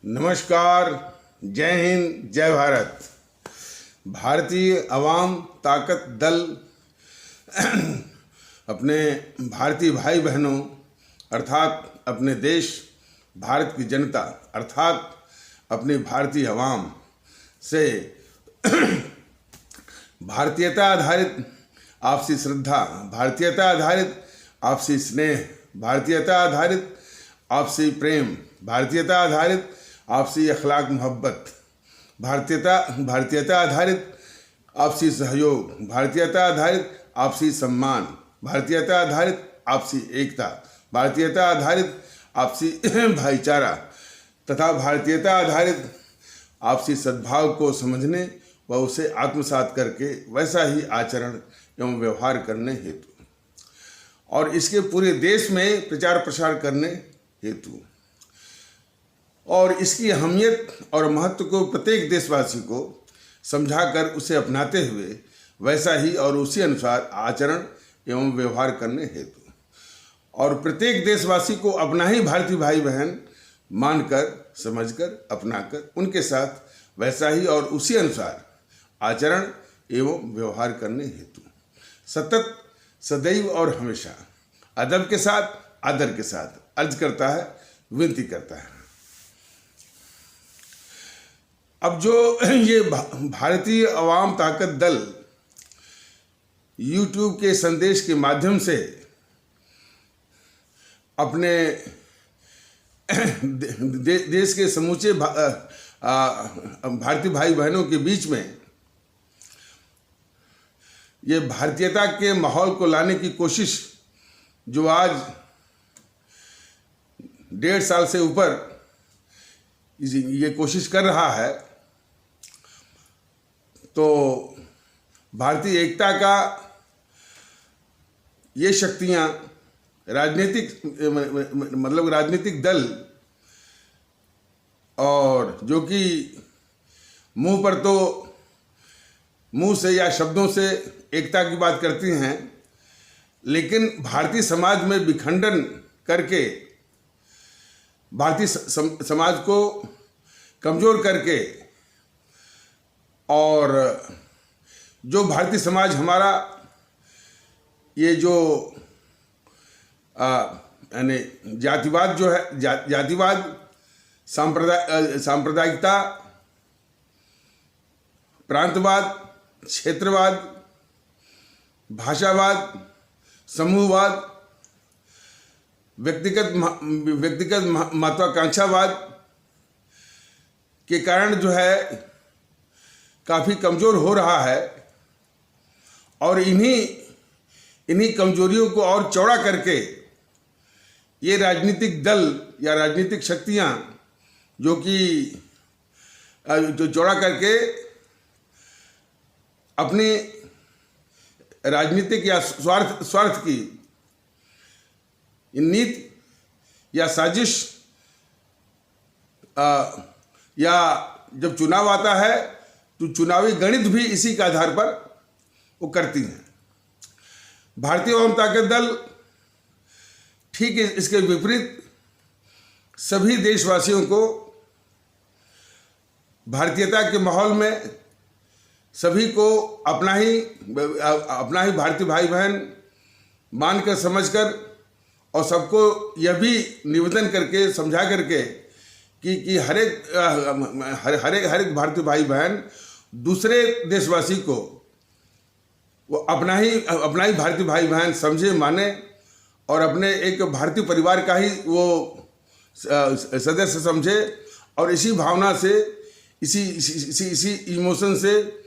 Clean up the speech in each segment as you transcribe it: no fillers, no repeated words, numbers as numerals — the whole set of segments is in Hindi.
नमस्कार, जय हिंद, जय भारत। भारतीय अवाम ताकत दल अपने भारतीय भाई बहनों अर्थात अपने देश भारत की जनता अर्थात अपनी भारतीय अवाम से भारतीयता आधारित आपसी श्रद्धा, भारतीयता आधारित आपसी स्नेह, भारतीयता आधारित आपसी प्रेम, भारतीयता आधारित आपसी अखलाक मोहब्बत, भारतीयता आधारित आपसी सहयोग, भारतीयता आधारित आपसी सम्मान, भारतीयता आधारित आपसी एकता, भारतीयता आधारित आपसी भाईचारा तथा भारतीयता आधारित आपसी सद्भाव को समझने व उसे आत्मसात करके वैसा ही आचरण एवं व्यवहार करने हेतु और इसके पूरे देश में प्रचार प्रसार करने हेतु और इसकी अहमियत और महत्व को प्रत्येक देशवासी को समझाकर उसे अपनाते हुए वैसा ही और उसी अनुसार आचरण एवं व्यवहार करने हेतु और प्रत्येक देशवासी को अपना ही भारतीय भाई बहन मानकर, समझकर, अपनाकर उनके साथ वैसा ही और उसी अनुसार आचरण एवं व्यवहार करने हेतु सतत, सदैव और हमेशा अदब के साथ, आदर के साथ अर्ज करता है, विनती करता है। अब जो ये भारतीय अवाम ताकत दल YouTube के संदेश के माध्यम से अपने देश के समूचे भारतीय भाई बहनों के बीच में ये भारतीयता के माहौल को लाने की कोशिश जो आज 1.5 साल से ऊपर ये कोशिश कर रहा है, तो भारतीय एकता का ये शक्तियां राजनीतिक दल और जो कि मुंह से या शब्दों से एकता की बात करती हैं, लेकिन भारतीय समाज में विखंडन करके भारतीय समाज को कमज़ोर करके और जो भारतीय समाज हमारा ये जो यानी जातिवाद जो है, जातिवाद, सांप्रदायिकता, प्रांतवाद, क्षेत्रवाद, भाषावाद, समूहवाद, व्यक्तिगत महत्वाकांक्षावाद के कारण जो है काफ़ी कमज़ोर हो रहा है और इन्हीं कमजोरियों को और चौड़ा करके ये राजनीतिक दल या राजनीतिक शक्तियां जो चौड़ा करके अपनी राजनीतिक या स्वार्थ की नीति या साजिश या जब चुनाव आता है तो चुनावी गणित भी इसी के आधार पर वो करती हैं। भारतीय अवाम ताकत दल ठीक इसके विपरीत सभी देशवासियों को भारतीयता के माहौल में सभी को अपना ही भारतीय भाई बहन मानकर, समझकर और सबको यह भी निवेदन करके, समझा करके कि हर एक भारतीय भाई बहन दूसरे देशवासी को वो अपना ही भारतीय भाई बहन समझे, माने और अपने एक भारतीय परिवार का ही वो सदस्य समझे और इसी भावना से, इसी इमोशन से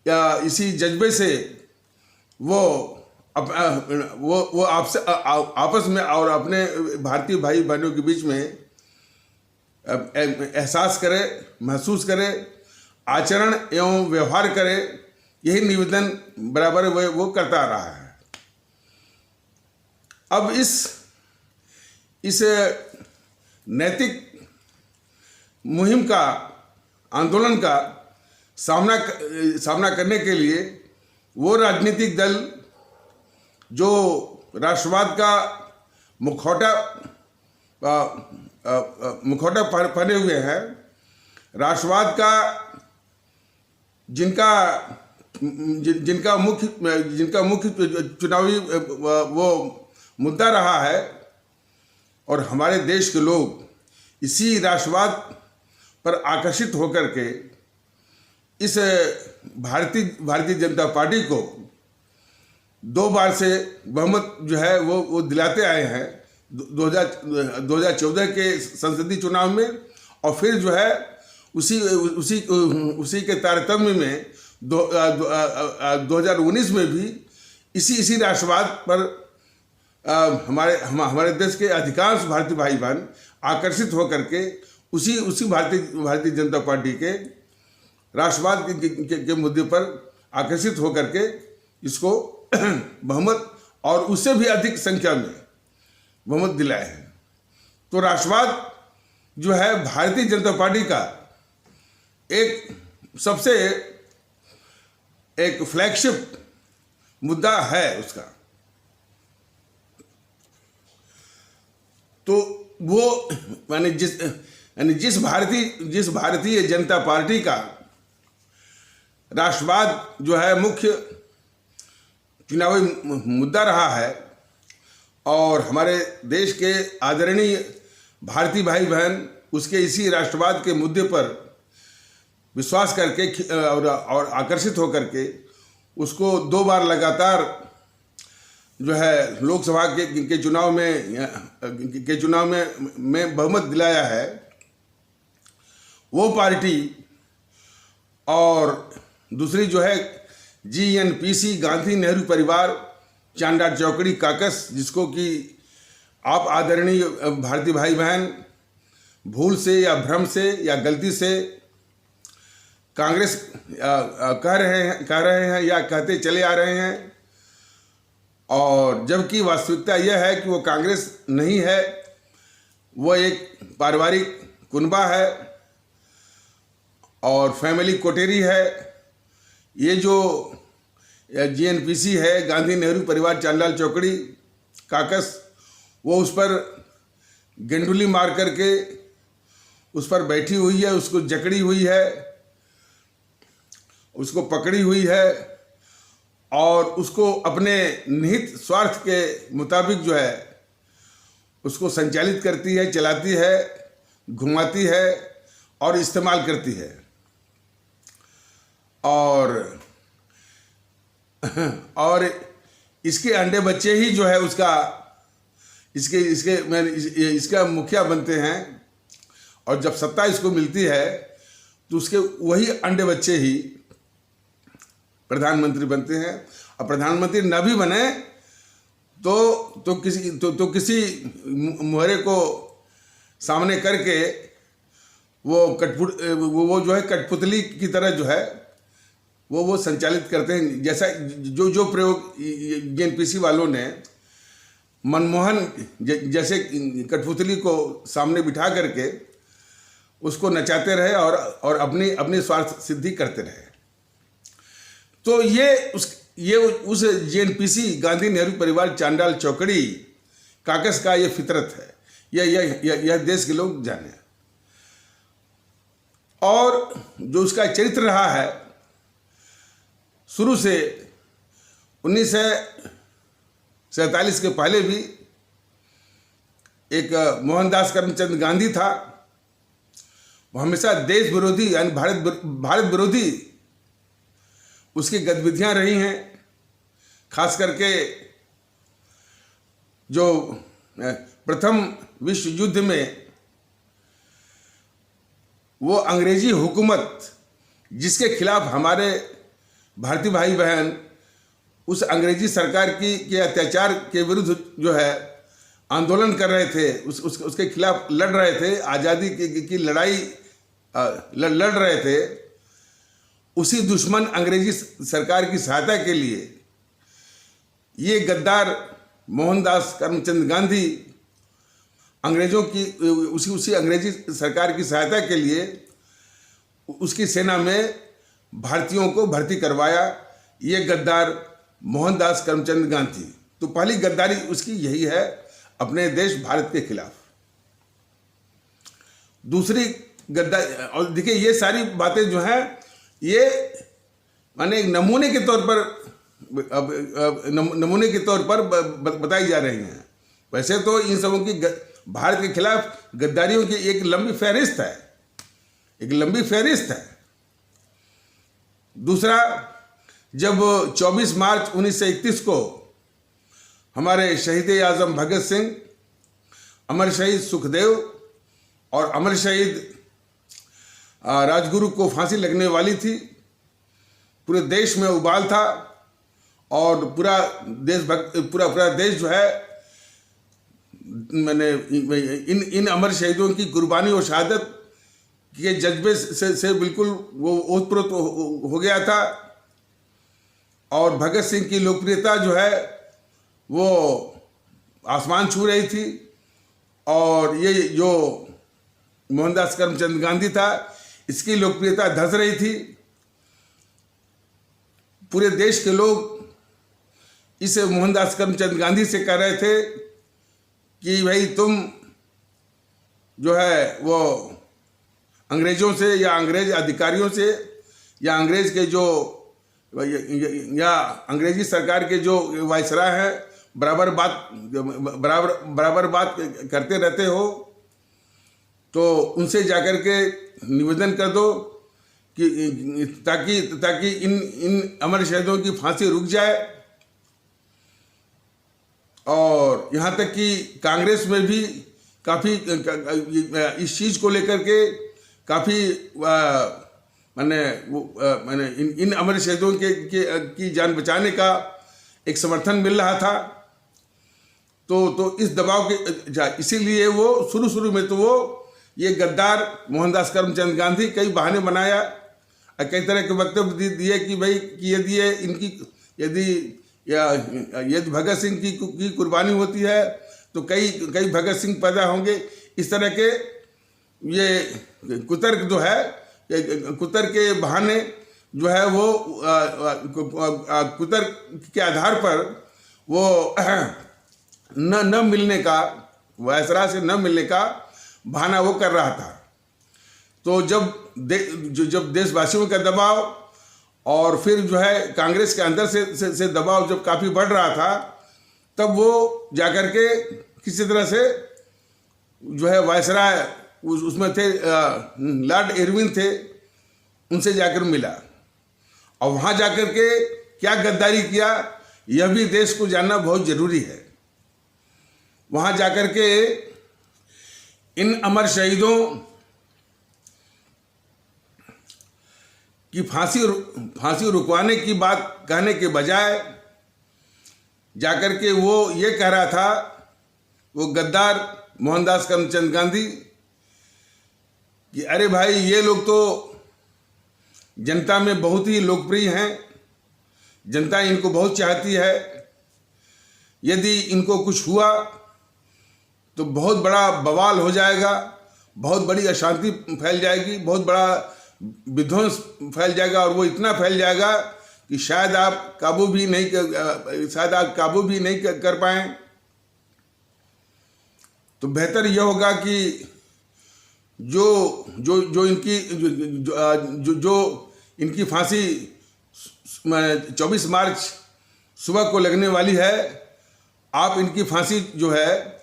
या इसी जज्बे से वो आपस में और अपने भारतीय भाई बहनों के बीच में एहसास करे, महसूस करे, आचरण एवं व्यवहार करे, यही निवेदन बराबर वो करता आ रहा है। अब इस नैतिक मुहिम का, आंदोलन का सामना करने के लिए वो राजनीतिक दल जो राष्ट्रवाद का मुखौटा पहने हुए हैं राष्ट्रवाद का जिनका मुख्य चुनावी वो मुद्दा रहा है, और हमारे देश के लोग इसी राष्ट्रवाद पर आकर्षित होकर के इस भारतीय जनता पार्टी को 2 बार से बहुमत जो है वो दिलाते आए हैं। 2014 के संसदीय चुनाव में, और फिर जो है उसी के तारतम्य में 2019 में भी इसी राष्ट्रवाद पर हमारे देश के अधिकांश भारतीय भाई बहन आकर्षित होकर के उसी भारतीय जनता पार्टी के राष्ट्रवाद के मुद्दे पर आकर्षित होकर के इसको बहुमत और उससे भी अधिक संख्या में बहुमत दिलाए हैं। तो राष्ट्रवाद जो है भारतीय जनता पार्टी का सबसे एक फ्लैगशिप मुद्दा है उसका। तो वो जिस भारतीय जनता पार्टी का राष्ट्रवाद जो है मुख्य चुनावी मुद्दा रहा है, और हमारे देश के आदरणीय भारतीय भाई बहन उसके इसी राष्ट्रवाद के मुद्दे पर विश्वास करके और आकर्षित होकर के उसको 2 बार लगातार जो है लोकसभा के चुनाव में बहुमत दिलाया है, वो पार्टी। और दूसरी जो है GNPC, गांधी नेहरू परिवार चांडाल चौकड़ी काकस, जिसको कि आप आदरणीय भारतीय भाई बहन भूल से या भ्रम से या गलती से कांग्रेस कह रहे हैं या कहते चले आ रहे हैं, और जबकि वास्तविकता यह है कि वो कांग्रेस नहीं है, वो एक पारिवारिक कुनबा है और फैमिली कोटेरी है। ये जो GNPC है, गांधी नेहरू परिवार चांडाल चौकड़ी काकस, वो उस पर गेंडुली मार करके उस पर बैठी हुई है, उसको जकड़ी हुई है, उसको पकड़ी हुई है, और उसको अपने निहित स्वार्थ के मुताबिक जो है उसको संचालित करती है, चलाती है, घुमाती है और इस्तेमाल करती है। और इसके अंडे बच्चे ही जो है इसका मुखिया बनते हैं, और जब सत्ता इसको मिलती है तो उसके वही अंडे बच्चे ही प्रधानमंत्री बनते हैं। और प्रधानमंत्री न भी बने तो किसी मुहरे को सामने करके वो जो है कठपुतली की तरह जो है वो संचालित करते हैं। जैसा जो प्रयोग GNPC वालों ने मनमोहन जैसे कठपुतली को सामने बिठा करके उसको नचाते रहे और अपनी स्वार्थ सिद्धि करते रहे। तो ये उस GNPC, गांधी नेहरू परिवार चांडाल चौकड़ी काकस का ये फितरत है। यह देश के लोग जाने। और जो उसका चरित्र रहा है शुरू से 1947 के पहले भी, एक मोहनदास करमचंद गांधी था, वो हमेशा देश विरोधी यानी भारत विरोधी उसकी गतिविधियां रही हैं। खास करके जो प्रथम विश्व युद्ध में वो अंग्रेजी हुकूमत जिसके खिलाफ हमारे भारतीय भाई बहन उस अंग्रेजी सरकार के अत्याचार के विरुद्ध जो है आंदोलन कर रहे थे, उसके खिलाफ लड़ रहे थे, आज़ादी की लड़ाई लड़ रहे थे, उसी दुश्मन अंग्रेजी सरकार की सहायता के लिए ये गद्दार मोहनदास करमचंद गांधी अंग्रेजों की उसी अंग्रेजी सरकार की सहायता के लिए उसकी सेना में भारतीयों को भर्ती करवाया, ये गद्दार मोहनदास करमचंद गांधी। तो पहली गद्दारी उसकी यही है अपने देश भारत के खिलाफ। दूसरी गद्दार। और देखिए ये सारी बातें जो हैं ये माने एक नमूने के तौर पर नमूने के तौर पर बताई जा रही हैं। वैसे तो इन सबों की भारत के खिलाफ गद्दारियों की एक लंबी फहरिस्त है, एक लंबी फहरिस्त है। दूसरा, जब 24 मार्च 1931 को हमारे शहीद आजम भगत सिंह, अमर शहीद सुखदेव और अमर शहीद राजगुरु को फांसी लगने वाली थी, पूरे देश में उबाल था और पूरा देश जो है मैंने इन अमर शहीदों की कुर्बानी और शहादत के जज्बे से बिल्कुल वो ओतप्रोत हो गया था। और भगत सिंह की लोकप्रियता जो है वो आसमान छू रही थी। और ये जो मोहनदास करमचंद गांधी था, इसकी लोकप्रियता धस रही थी। पूरे देश के लोग इस मोहनदास करमचंद गांधी से कह रहे थे कि भाई तुम जो है वो अंग्रेजों से या अंग्रेज अधिकारियों से या अंग्रेज के जो या अंग्रेजी सरकार के जो वायसराय हैं बराबर बात करते रहते हो, तो उनसे जाकर के निवेदन कर दो कि ताकि इन अमर शहीदों की फांसी रुक जाए। और यहाँ तक कि कांग्रेस में भी काफ़ी इस चीज़ को लेकर के काफ़ी मैंने इन अमर शहीदों की जान बचाने का एक समर्थन मिल रहा था। तो इस दबाव के इसीलिए वो शुरू में तो वो ये गद्दार मोहनदास करमचंद गांधी कई बहाने बनाया, कई तरह के वक्तव्य दिए कि भाई कि यदि भगत सिंह की कुर्बानी होती है तो कई भगत सिंह पैदा होंगे। इस तरह के ये कुतर्क जो है, कुतर्क के बहाने जो है वो कुतर्क के आधार पर वो न मिलने का, वायसराय से न मिलने का बहाना वो कर रहा था। तो जब देशवासियों का दबाव और फिर जो है कांग्रेस के अंदर से दबाव जब काफ़ी बढ़ रहा था, तब वो जाकर के किसी तरह से जो है वायसराय उसमें थे, लॉर्ड इरविन थे, उनसे जाकर मिला। और वहाँ जाकर के क्या गद्दारी किया यह भी देश को जानना बहुत ज़रूरी है। वहाँ जाकर के इन अमर शहीदों की फांसी रुकवाने की बात कहने के बजाय जाकर के वो ये कह रहा था, वो गद्दार मोहनदास करमचंद गांधी, कि अरे भाई ये लोग तो जनता में बहुत ही लोकप्रिय हैं, जनता इनको बहुत चाहती है, यदि इनको कुछ हुआ तो बहुत बड़ा बवाल हो जाएगा, बहुत बड़ी अशांति फैल जाएगी, बहुत बड़ा विध्वंस फैल जाएगा, और वो इतना फैल जाएगा कि शायद आप काबू भी नहीं कर पाएं। तो बेहतर यह होगा कि जो इनकी फांसी 24 मार्च सुबह को लगने वाली है, आप इनकी फांसी जो है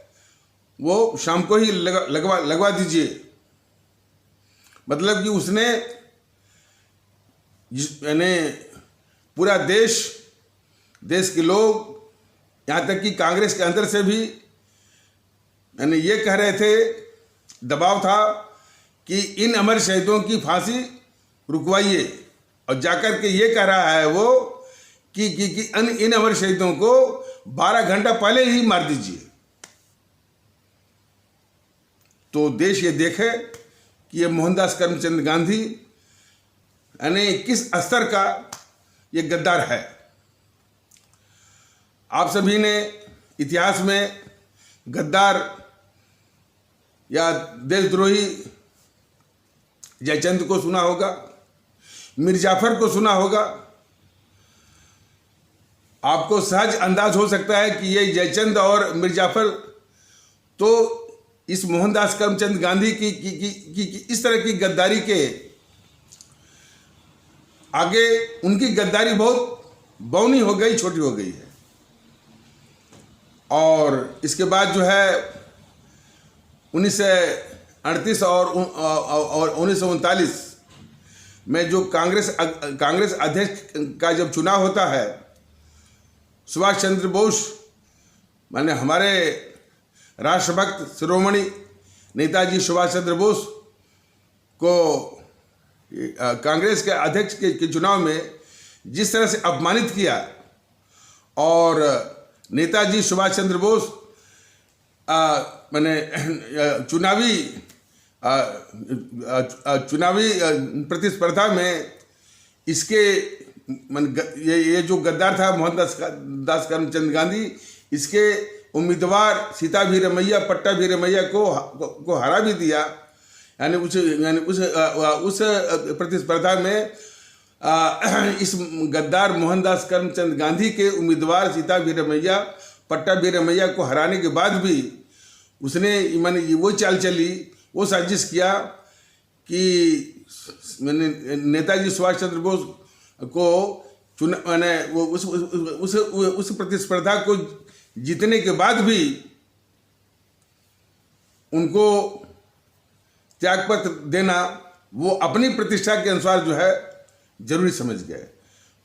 वो शाम को ही लगवा दीजिए। मतलब कि उसने यानी पूरा देश के लोग, यहाँ तक कि कांग्रेस के अंदर से भी यानी ये कह रहे थे, दबाव था कि इन अमर शहीदों की फांसी रुकवाइए। और जाकर के ये कह रहा है वो कि इन अमर शहीदों को 12 घंटा पहले ही मार दीजिए। तो देश ये देखे कि ये मोहनदास करमचंद गांधी यानी किस स्तर का ये गद्दार है। आप सभी ने इतिहास में गद्दार या देशद्रोही जयचंद को सुना होगा, मीर जाफर को सुना होगा। आपको सहज अंदाज हो सकता है कि ये जयचंद और मीर जाफर तो इस मोहनदास करमचंद गांधी की इस तरह की गद्दारी के आगे उनकी गद्दारी बहुत बौनी हो गई, छोटी हो गई है। और इसके बाद जो है 1938 और 1939 में जो कांग्रेस अध्यक्ष का जब चुनाव होता है, सुभाष चंद्र बोस माने हमारे राष्ट्रभक्त शिरोमणि नेताजी सुभाष चंद्र बोस को कांग्रेस के अध्यक्ष के चुनाव में जिस तरह से अपमानित किया, और नेताजी सुभाष चंद्र बोस माने चुनावी प्रतिस्पर्धा में इसके ये जो गद्दार था मोहनदास करमचंद गांधी, इसके उम्मीदवार सीताभीरमैया पट्टाभीरमैया को हरा भी दिया। यानी उस प्रतिस्पर्धा में इस गद्दार मोहनदास करमचंद गांधी के उम्मीदवार सीताभीरमैया पट्टाभीरमैया को हराने के बाद भी उसने माने वो चाल चली, वो साजिश किया कि नेताजी सुभाष चंद्र बोस को माने वो उस प्रतिस्पर्धा को जीतने के बाद भी उनको त्यागपत्र देना वो अपनी प्रतिष्ठा के अनुसार जो है जरूरी समझ गए।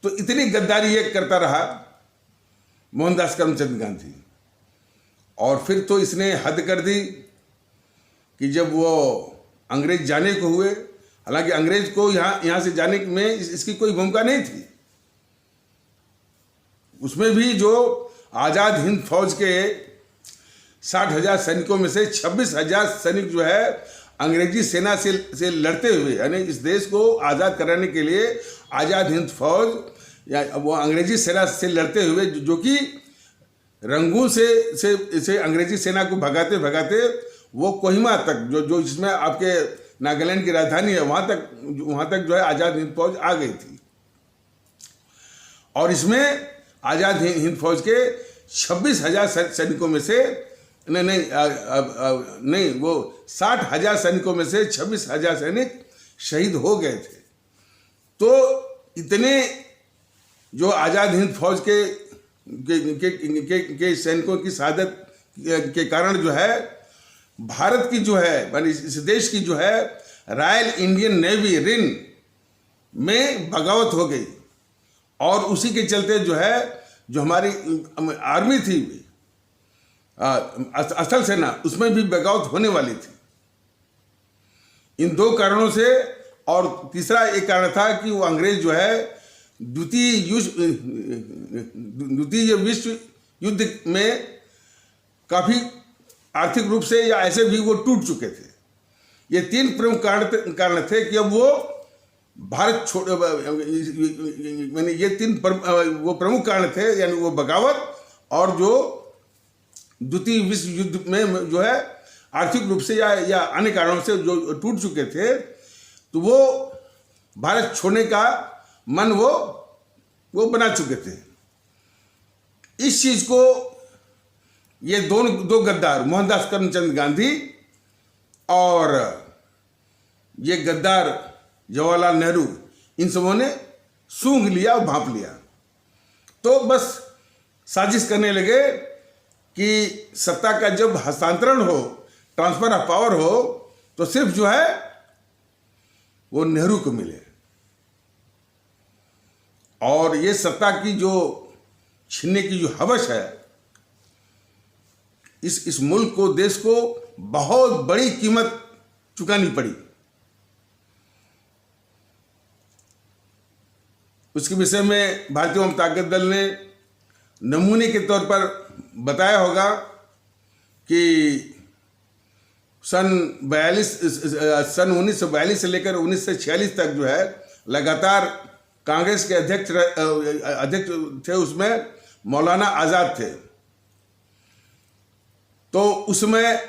तो इतनी गद्दारी ये करता रहा मोहनदास करमचंद गांधी। और फिर तो इसने हद कर दी कि जब वो अंग्रेज जाने को हुए, हालांकि अंग्रेज को यहाँ से जाने में इसकी कोई भूमिका नहीं थी, उसमें भी जो आज़ाद हिंद फौज के 60,000 सैनिकों में से 26,000 सैनिक जो है अंग्रेजी सेना से लड़ते हुए, यानी इस देश को आज़ाद कराने के लिए आज़ाद हिंद फौज या वो अंग्रेजी सेना से लड़ते हुए जो कि रंगून से अंग्रेजी सेना को भगाते भगाते वो कोहिमा तक जो जिसमें आपके नागालैंड की राजधानी है वहाँ तक जो है आज़ाद हिंद फौज आ गई थी। और इसमें आज़ाद हिंद फौज के 26,000 सैनिकों में से नहीं वो 60,000 सैनिकों में से 26,000 सैनिक शहीद हो गए थे। तो इतने जो आज़ाद हिंद फौज के सैनिकों की शहादत के कारण जो है भारत की जो है मानी इस देश की जो है रॉयल इंडियन नेवी रिन में बगावत हो गई। और उसी के चलते जो है जो हमारी आर्मी थी असल सेना, उसमें भी बगावत होने वाली थी। इन दो कारणों से, और तीसरा एक कारण था कि वो अंग्रेज जो है द्वितीय विश्व युद्ध में काफ़ी आर्थिक रूप से या ऐसे भी वो टूट चुके थे। ये तीन प्रमुख कारण थे कि अब वो भारत छोड़ मैंने ये तीन वो प्रमुख कारण थे, यानी वो बगावत और जो द्वितीय विश्व युद्ध में जो है आर्थिक रूप से या अन्य कारणों से जो टूट चुके थे, तो वो भारत छोड़ने का मन वो बना चुके थे। इस चीज को ये दो गद्दार मोहनदास करमचंद गांधी और ये गद्दार जवाहरलाल नेहरू, इन सबों ने सूंघ लिया और भांप लिया। तो बस साजिश करने लगे कि सत्ता का जब हस्तांतरण हो, ट्रांसफर ऑफ पावर हो, तो सिर्फ जो है वो नेहरू को मिले। और ये सत्ता की जो छीनने की जो हवस है, इस मुल्क को, देश को बहुत बड़ी कीमत चुकानी पड़ी। उसके विषय में भारतीय जनता दल ने नमूने के तौर पर बताया होगा कि सन 1942 से लेकर 1946 तक जो है लगातार कांग्रेस के अध्यक्ष थे, उसमें मौलाना आज़ाद थे। तो उसमें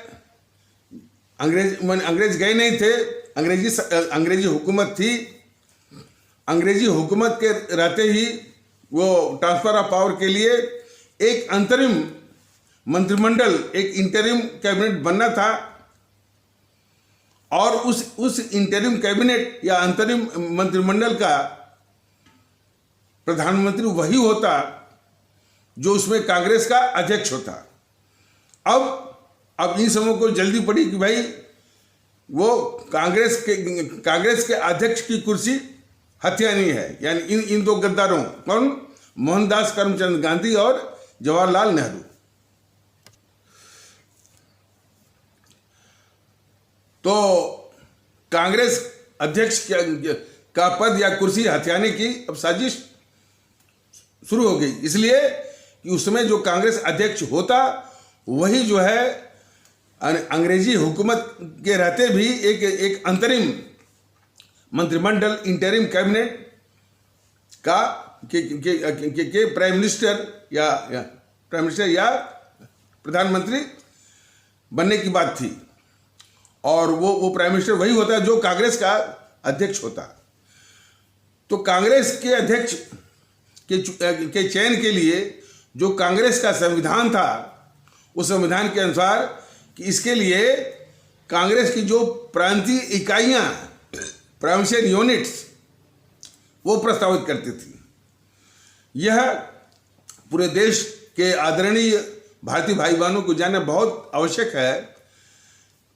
अंग्रेज गए नहीं थे, अंग्रेजी हुकूमत थी। अंग्रेजी हुकूमत के रहते ही वो ट्रांसफर ऑफ पावर के लिए एक अंतरिम मंत्रिमंडल, एक इंटरिम कैबिनेट बनना था, और उस इंटरिम कैबिनेट या अंतरिम मंत्रिमंडल का प्रधानमंत्री वही होता जो उसमें कांग्रेस का अध्यक्ष होता। अब इन समूह को जल्दी पड़ी कि भाई वो कांग्रेस के अध्यक्ष की कुर्सी हथियानी है, यानी इन दो गद्दारों, कौन? मोहनदास करमचंद गांधी और जवाहरलाल नेहरू। तो कांग्रेस अध्यक्ष का पद या कुर्सी हथियाने की अब साजिश शुरू हो गई, इसलिए कि उसमें जो कांग्रेस अध्यक्ष होता वही जो है अंग्रेजी हुकूमत के रहते भी एक अंतरिम मंत्रिमंडल, इंटरिम कैबिनेट का के प्राइम मिनिस्टर या प्रधानमंत्री बनने की बात थी। और वो प्राइम मिनिस्टर वही होता है जो कांग्रेस का अध्यक्ष होता। तो कांग्रेस के अध्यक्ष के चयन के लिए जो कांग्रेस का संविधान था, उस संविधान के अनुसार कि इसके लिए कांग्रेस की जो प्रांतीय इकाइयां, प्रोविंशियल यूनिट्स, वो प्रस्तावित करती थी। यह पूरे देश के आदरणीय भारतीय भाई बहनों को जानना बहुत आवश्यक है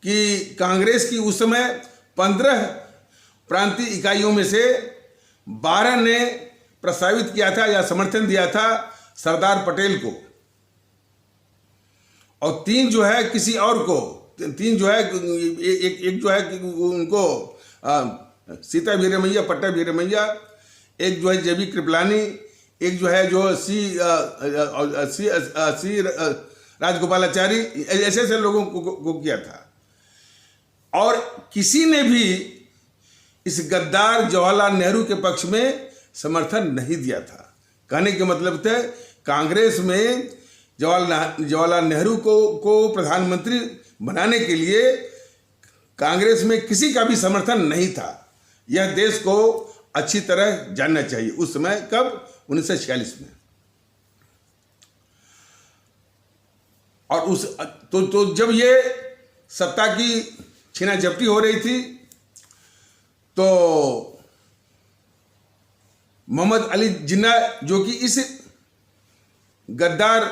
कि कांग्रेस की उस समय 15 प्रांतीय इकाइयों में से 12 ने प्रस्तावित किया था या समर्थन दिया था सरदार पटेल को, और 3 जो है किसी और को, 3 जो है एक जो है कि उनको सीता वीरमैया, पट्टा वीरमैया, एक जो है जेबी कृपलानी, एक जो है जो सी राजगोपालाचारी, ऐसे लोगों को किया था। और किसी ने भी इस गद्दार जवाहरलाल नेहरू के पक्ष में समर्थन नहीं दिया था। कहने के मतलब थे कांग्रेस में जवाहरलाल नेहरू को प्रधानमंत्री बनाने के लिए कांग्रेस में किसी का भी समर्थन नहीं था। यह देश को अच्छी तरह जानना चाहिए। उस समय कब? 1946 में। और तो जब ये सत्ता की छीना झपटी हो रही थी तो मोहम्मद अली जिन्ना, जो कि इस गद्दार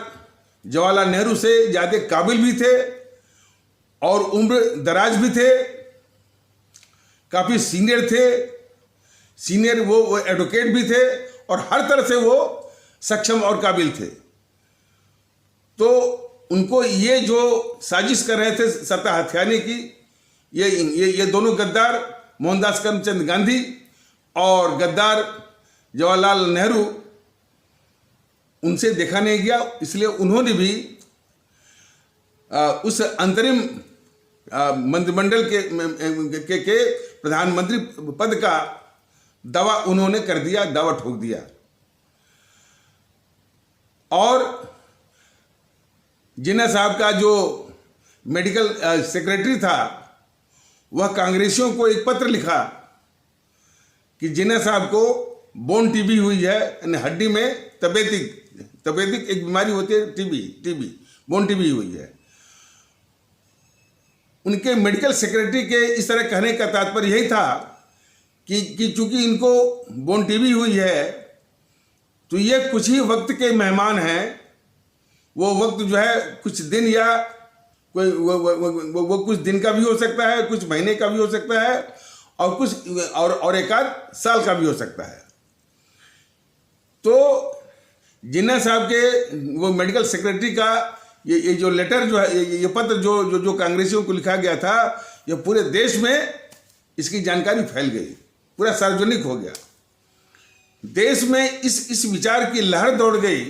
जवाहरलाल नेहरू से ज़्यादा काबिल भी थे और उम्र दराज भी थे, काफ़ी सीनियर वो एडवोकेट भी थे और हर तरह से वो सक्षम और काबिल थे। तो उनको ये जो साजिश कर रहे थे सत्ता हथियाने की, ये दोनों गद्दार मोहनदास करमचंद गांधी और गद्दार जवाहरलाल नेहरू, उनसे देखा नहीं गया, इसलिए उन्होंने भी उस अंतरिम मंत्रिमंडल के प्रधानमंत्री पद का दावा उन्होंने कर दिया, दावा ठोक दिया। और जिन्ना साहब का जो मेडिकल सेक्रेटरी था, वह कांग्रेसियों को एक पत्र लिखा कि जिन्ना साहब को बोन टीबी हुई है, यानी हड्डी में तपेदिक एक बीमारी होती है, टीबी, बोन टीबी हुई है। उनके मेडिकल सेक्रेटरी के इस तरह कहने का तात्पर्य यही था कि चूंकि इनको बोन टीबी हुई है तो ये कुछ ही वक्त के मेहमान हैं। वो वक्त जो है कुछ दिन या कोई वो कुछ दिन का भी हो सकता है, कुछ महीने का भी हो सकता है और कुछ और एक आध साल का भी हो सकता है। तो जिन्ना साहब के वो मेडिकल सेक्रेटरी का ये जो लेटर जो है, ये पत्र जो कांग्रेसियों को लिखा गया था, ये पूरे देश में इसकी जानकारी फैल गई, पूरा सार्वजनिक हो गया। देश में इस विचार की लहर दौड़ गई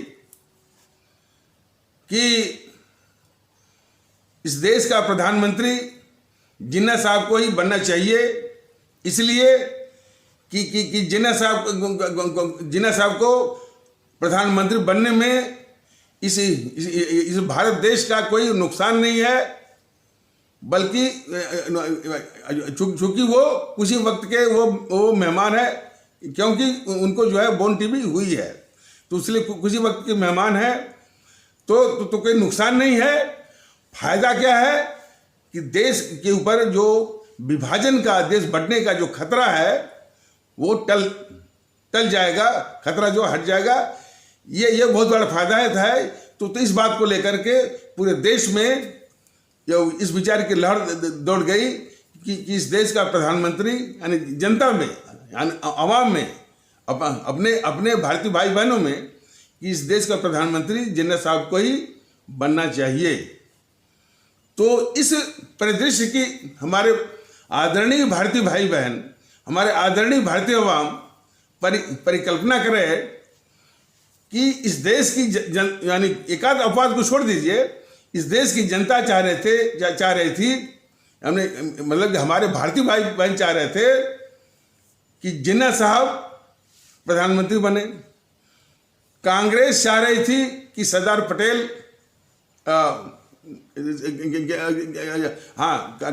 कि इस देश का प्रधानमंत्री जिन्ना साहब को ही बनना चाहिए, इसलिए कि जिन्ना साहब को प्रधानमंत्री बनने में इस भारत देश का कोई नुकसान नहीं है, बल्कि चूंकि वो कुछ ही वक्त के वो मेहमान है, क्योंकि उनको जो है बोन टीबी हुई है, तो इसलिए कुछ ही वक्त के मेहमान है, तो कोई नुकसान नहीं है। फायदा क्या है कि देश के ऊपर जो विभाजन का, देश बढ़ने का जो खतरा है वो टल जाएगा, खतरा जो हट जाएगा। ये बहुत बड़ा फायदा है। तो इस बात को लेकर के पूरे देश में इस विचार की लहर दौड़ गई कि इस देश का प्रधानमंत्री यानी जनता में, यानी आवाम में, अपने भारतीय भाई बहनों में कि इस देश का प्रधानमंत्री जिन्ना साहब को ही बनना चाहिए। तो इस परिदृश्य की हमारे आदरणीय भारतीय भाई बहन, हमारे आदरणीय भारतीय आवाम परिकल्पना करें कि इस देश की यानी एकाध अपवाद को छोड़ दीजिए, इस देश की जनता चाह रही थी, हमने मतलब हमारे भारतीय भाई बहन चाह रहे थे कि जिन्ना साहब प्रधानमंत्री बने। कांग्रेस चाह रही थी कि सरदार पटेल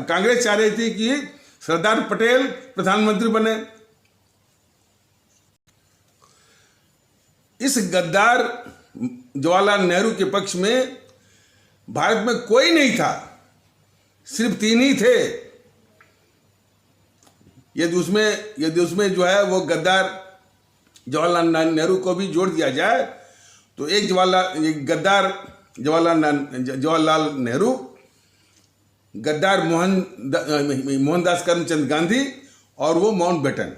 कांग्रेस चाह रही थी कि सरदार पटेल प्रधानमंत्री बने। इस गद्दार जवाहरलाल नेहरू के पक्ष में भारत में कोई नहीं था, सिर्फ 3 ही थे। यदि उसमें जो है वो गद्दार जवाहरलाल नेहरू को भी जोड़ दिया जाए तो एक गद्दार जवाहरलाल नेहरू, गद्दार मोहनदास करमचंद गांधी और वो माउंटबेटन,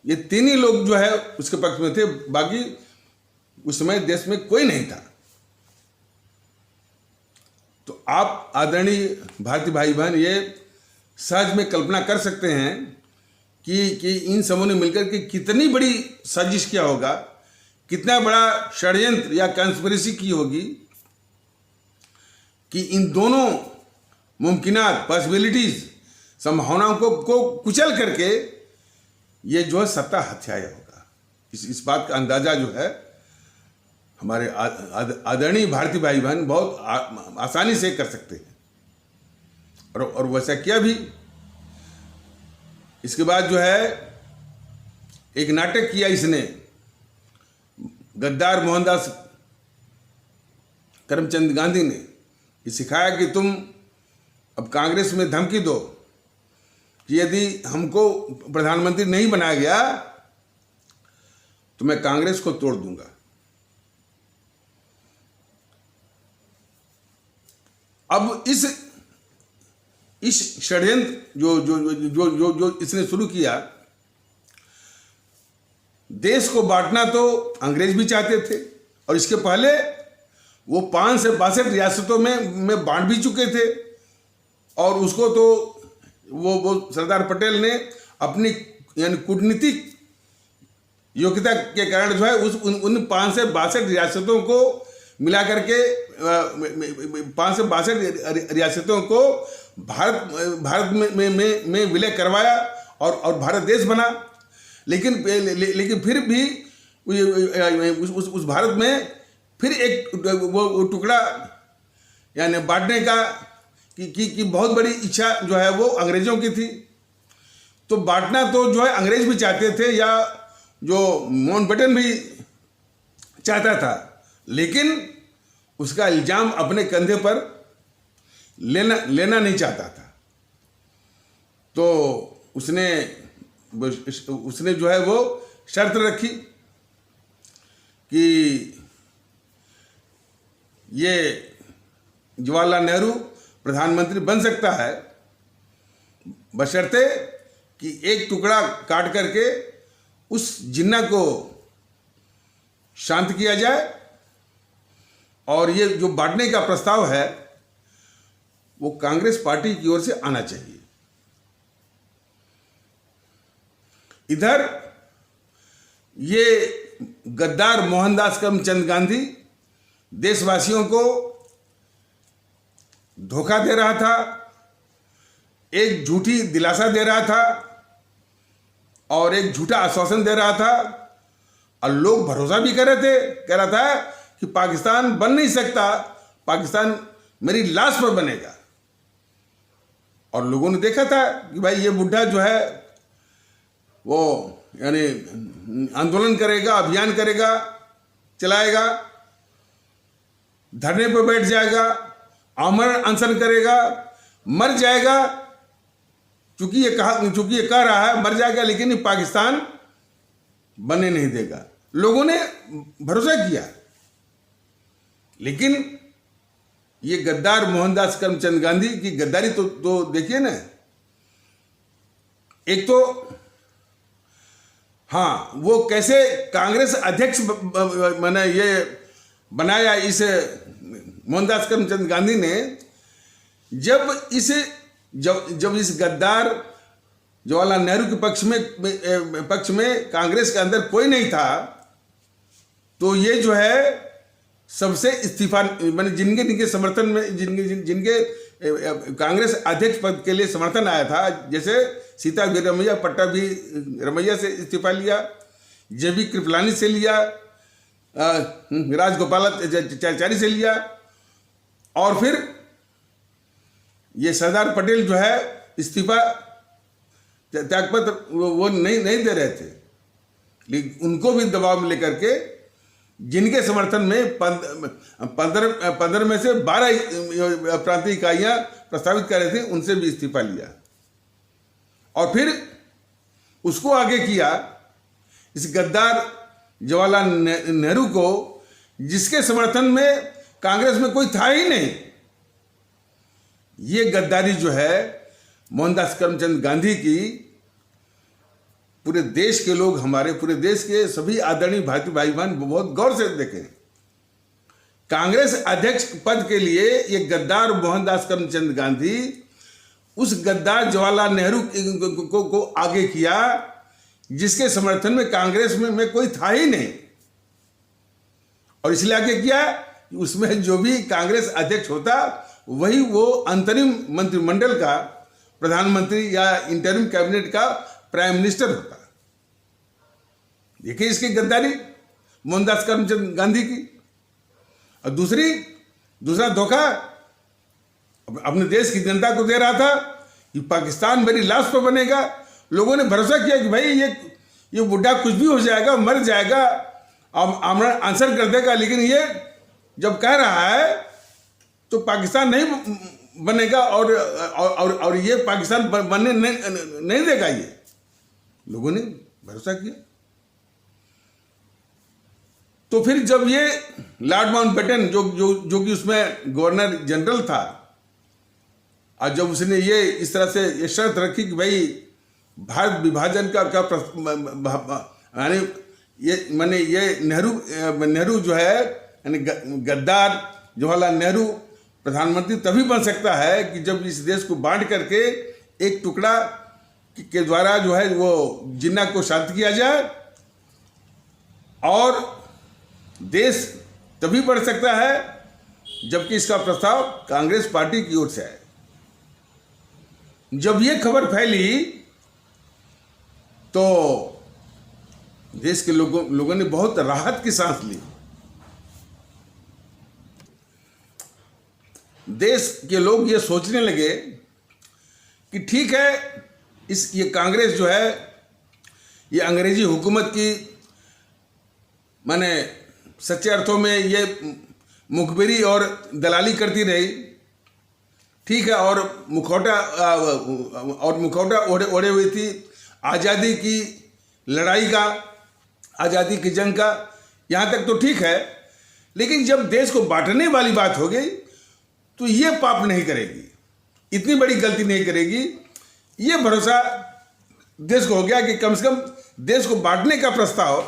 ये 3 ही लोग जो है उसके पक्ष में थे। बाकी उस समय देश में कोई नहीं था। तो आप आदरणीय भारतीय भाई बहन ये सहज में कल्पना कर सकते हैं कि इन समूह ने मिलकर के कितनी बड़ी साजिश किया होगा, कितना बड़ा षड्यंत्र या कंस्पिरेसी की होगी कि इन दोनों मुमकिनात, पॉसिबिलिटीज, संभावनाओं को कुचल करके ये जो है सत्ता हथियाया होगा। इस बात का अंदाजा जो है हमारे आदरणीय भारतीय भाई बहन बहुत आसानी से कर सकते हैं और वैसा किया भी। इसके बाद जो है एक नाटक किया इसने, गद्दार मोहनदास करमचंद गांधी ने ये सिखाया कि तुम अब कांग्रेस में धमकी दो कि यदि हमको प्रधानमंत्री नहीं बनाया गया तो मैं कांग्रेस को तोड़ दूंगा। अब इस षड्यंत्र जो इसने शुरू किया, देश को बांटना तो अंग्रेज भी चाहते थे और इसके पहले वो 5 से 62 रियासतों में बांट भी चुके थे। और उसको तो वो सरदार पटेल ने अपनी यानी कूटनीतिक योग्यता के कारण जो है उन 5 से 62 रियासतों को मिला करके 5 से 62 रियासतों को भारत में विलय करवाया और भारत देश बना। लेकिन फिर भी उस भारत में फिर एक वो टुकड़ा यानी बांटने का की बहुत बड़ी इच्छा जो है वो अंग्रेजों की थी। तो बांटना तो जो है अंग्रेज भी चाहते थे या जो माउंटबेटन भी चाहता था, लेकिन उसका इल्जाम अपने कंधे पर लेना नहीं चाहता था। तो उसने जो है वो शर्त रखी कि ये जवाहरलाल नेहरू प्रधानमंत्री बन सकता है बशर्ते कि एक टुकड़ा काट करके उस जिन्ना को शांत किया जाए और ये जो बांटने का प्रस्ताव है वो कांग्रेस पार्टी की ओर से आना चाहिए। इधर ये गद्दार मोहनदास करमचंद गांधी देशवासियों को धोखा दे रहा था, एक झूठी दिलासा दे रहा था और एक झूठा आश्वासन दे रहा था और लोग भरोसा भी कर रहे थे। कह रहा था कि पाकिस्तान बन नहीं सकता, पाकिस्तान मेरी लाश पर बनेगा। और लोगों ने देखा था कि भाई ये बुढ़ा जो है वो यानी आंदोलन करेगा, अभियान करेगा, चलाएगा, धरने पर बैठ जाएगा, आमरण अनशन करेगा, मर जाएगा चूंकि ये कह रहा है मर जाएगा, लेकिन ये पाकिस्तान बनने नहीं देगा। लोगों ने भरोसा किया, लेकिन ये गद्दार मोहनदास करमचंद गांधी की गद्दारी तो देखिए ना। एक तो हाँ, वो कैसे कांग्रेस अध्यक्ष मैंने ये बनाया इस मोहनदास करमचंद गांधी ने, जब इस गद्दार जवाहरलाल नेहरू के पक्ष में कांग्रेस के अंदर कोई नहीं था, तो ये जो है सबसे इस्तीफा, मैंने जिनके समर्थन में जिनके कांग्रेस अध्यक्ष पद के लिए समर्थन आया था, जैसे सीता भी रमैया, पट्टा भी रमैया से इस्तीफा लिया, जेबी कृपलानी से लिया, राजगोपालाचारी से लिया, और फिर ये सरदार पटेल जो है इस्तीफा त्यागपत्र वो नहीं दे रहे थे, लेकिन उनको भी दबाव में लेकर के जिनके समर्थन में 15 में से 12 प्रांतीय इकाइयां प्रस्तावित कर रहे थे, उनसे भी इस्तीफा लिया। और फिर उसको आगे किया इस गद्दार जवाहरलाल नेहरू को, जिसके समर्थन में कांग्रेस में कोई था ही नहीं। ये गद्दारी जो है मोहनदास करमचंद गांधी की, पूरे देश के लोग, हमारे पूरे देश के सभी आदरणीय भारतीय भाई बहन बहुत गौर से देखें। कांग्रेस अध्यक्ष पद के लिए ये गद्दार मोहनदास करमचंद गांधी उस गद्दार जवाहरलाल नेहरू को आगे किया, जिसके समर्थन में कांग्रेस में कोई था ही नहीं। और इसलिए आगे किया, उसमें जो भी कांग्रेस अध्यक्ष होता वही वो अंतरिम मंत्रिमंडल का प्रधानमंत्री या इंटरिम कैबिनेट का प्राइम मिनिस्टर होता। देखिए इसकी गद्दारी मोहनदास करमचंद गांधी की। और दूसरा धोखा अपने देश की जनता को दे रहा था कि पाकिस्तान मेरी लाश पर बनेगा। लोगों ने भरोसा किया कि भाई ये बुढ़ा कुछ भी हो जाएगा, मर जाएगा, आंसर कर देगा, लेकिन ये जब कह रहा है तो पाकिस्तान नहीं बनेगा और ये पाकिस्तान बनने नहीं देगा। ये लोगों ने भरोसा किया। तो फिर जब ये लॉर्ड माउंटबेटन जो कि उसमें गवर्नर जनरल था, और जब उसने ये इस तरह से ये शर्त रखी कि भाई भारत विभाजन का यानी ये नेहरू जो है, यानी गद्दार जवाहरलाल नेहरू प्रधानमंत्री तभी बन सकता है कि जब इस देश को बांट करके एक टुकड़ा के द्वारा जो है वो जिन्ना को शांत किया जाए, और देश तभी बढ़ सकता है जबकि इसका प्रस्ताव कांग्रेस पार्टी की ओर से आए। जब ये खबर फैली तो देश के लोगों ने बहुत राहत की सांस ली। देश के लोग ये सोचने लगे कि ठीक है, ये कांग्रेस जो है ये अंग्रेजी हुकूमत की माने सच्चे अर्थों में ये मुखबिरी और दलाली करती रही, ठीक है, और मुखौटा ओढ़े हुई थी आज़ादी की लड़ाई का, आज़ादी की जंग का, यहाँ तक तो ठीक है। लेकिन जब देश को बांटने वाली बात हो गई तो ये पाप नहीं करेगी, इतनी बड़ी गलती नहीं करेगी। ये भरोसा देश को हो गया कि कम से कम देश को बांटने का प्रस्ताव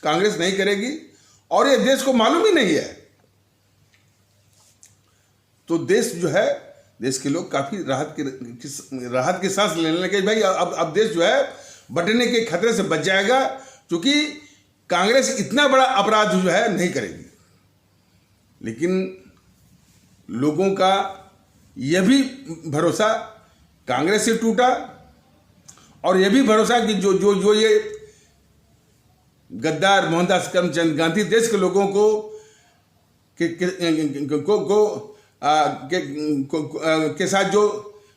कांग्रेस नहीं करेगी, और ये देश को मालूम ही नहीं है। तो देश जो है, देश के लोग काफी राहत की सांस लेने लगे। भाई अब देश जो है बंटने के खतरे से बच जाएगा, क्योंकि कांग्रेस इतना बड़ा अपराध जो है नहीं करेगी। लेकिन लोगों का यह भी भरोसा कांग्रेस से टूटा, और यह भी भरोसा कि जो ये गद्दार मोहनदास करमचंद गांधी देश के लोगों के साथ जो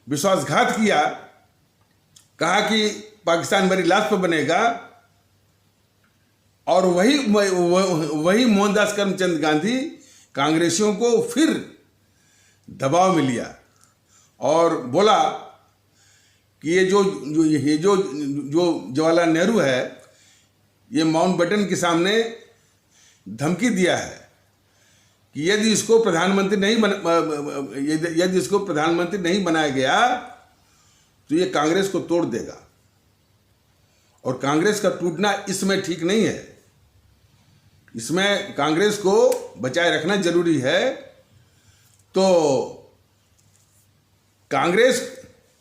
विश्वासघात किया, कहा कि पाकिस्तान मेरी लाश पर बनेगा, और वही मोहनदास करमचंद गांधी कांग्रेसियों को फिर दबाव में लिया और बोला कि ये जो जवाहरलाल नेहरू है, ये माउंटबेटन के सामने धमकी दिया है कि यदि इसको प्रधानमंत्री नहीं बनाया गया तो ये कांग्रेस को तोड़ देगा, और कांग्रेस का टूटना इसमें ठीक नहीं है। इसमें कांग्रेस को बचाए रखना जरूरी है। तो कांग्रेस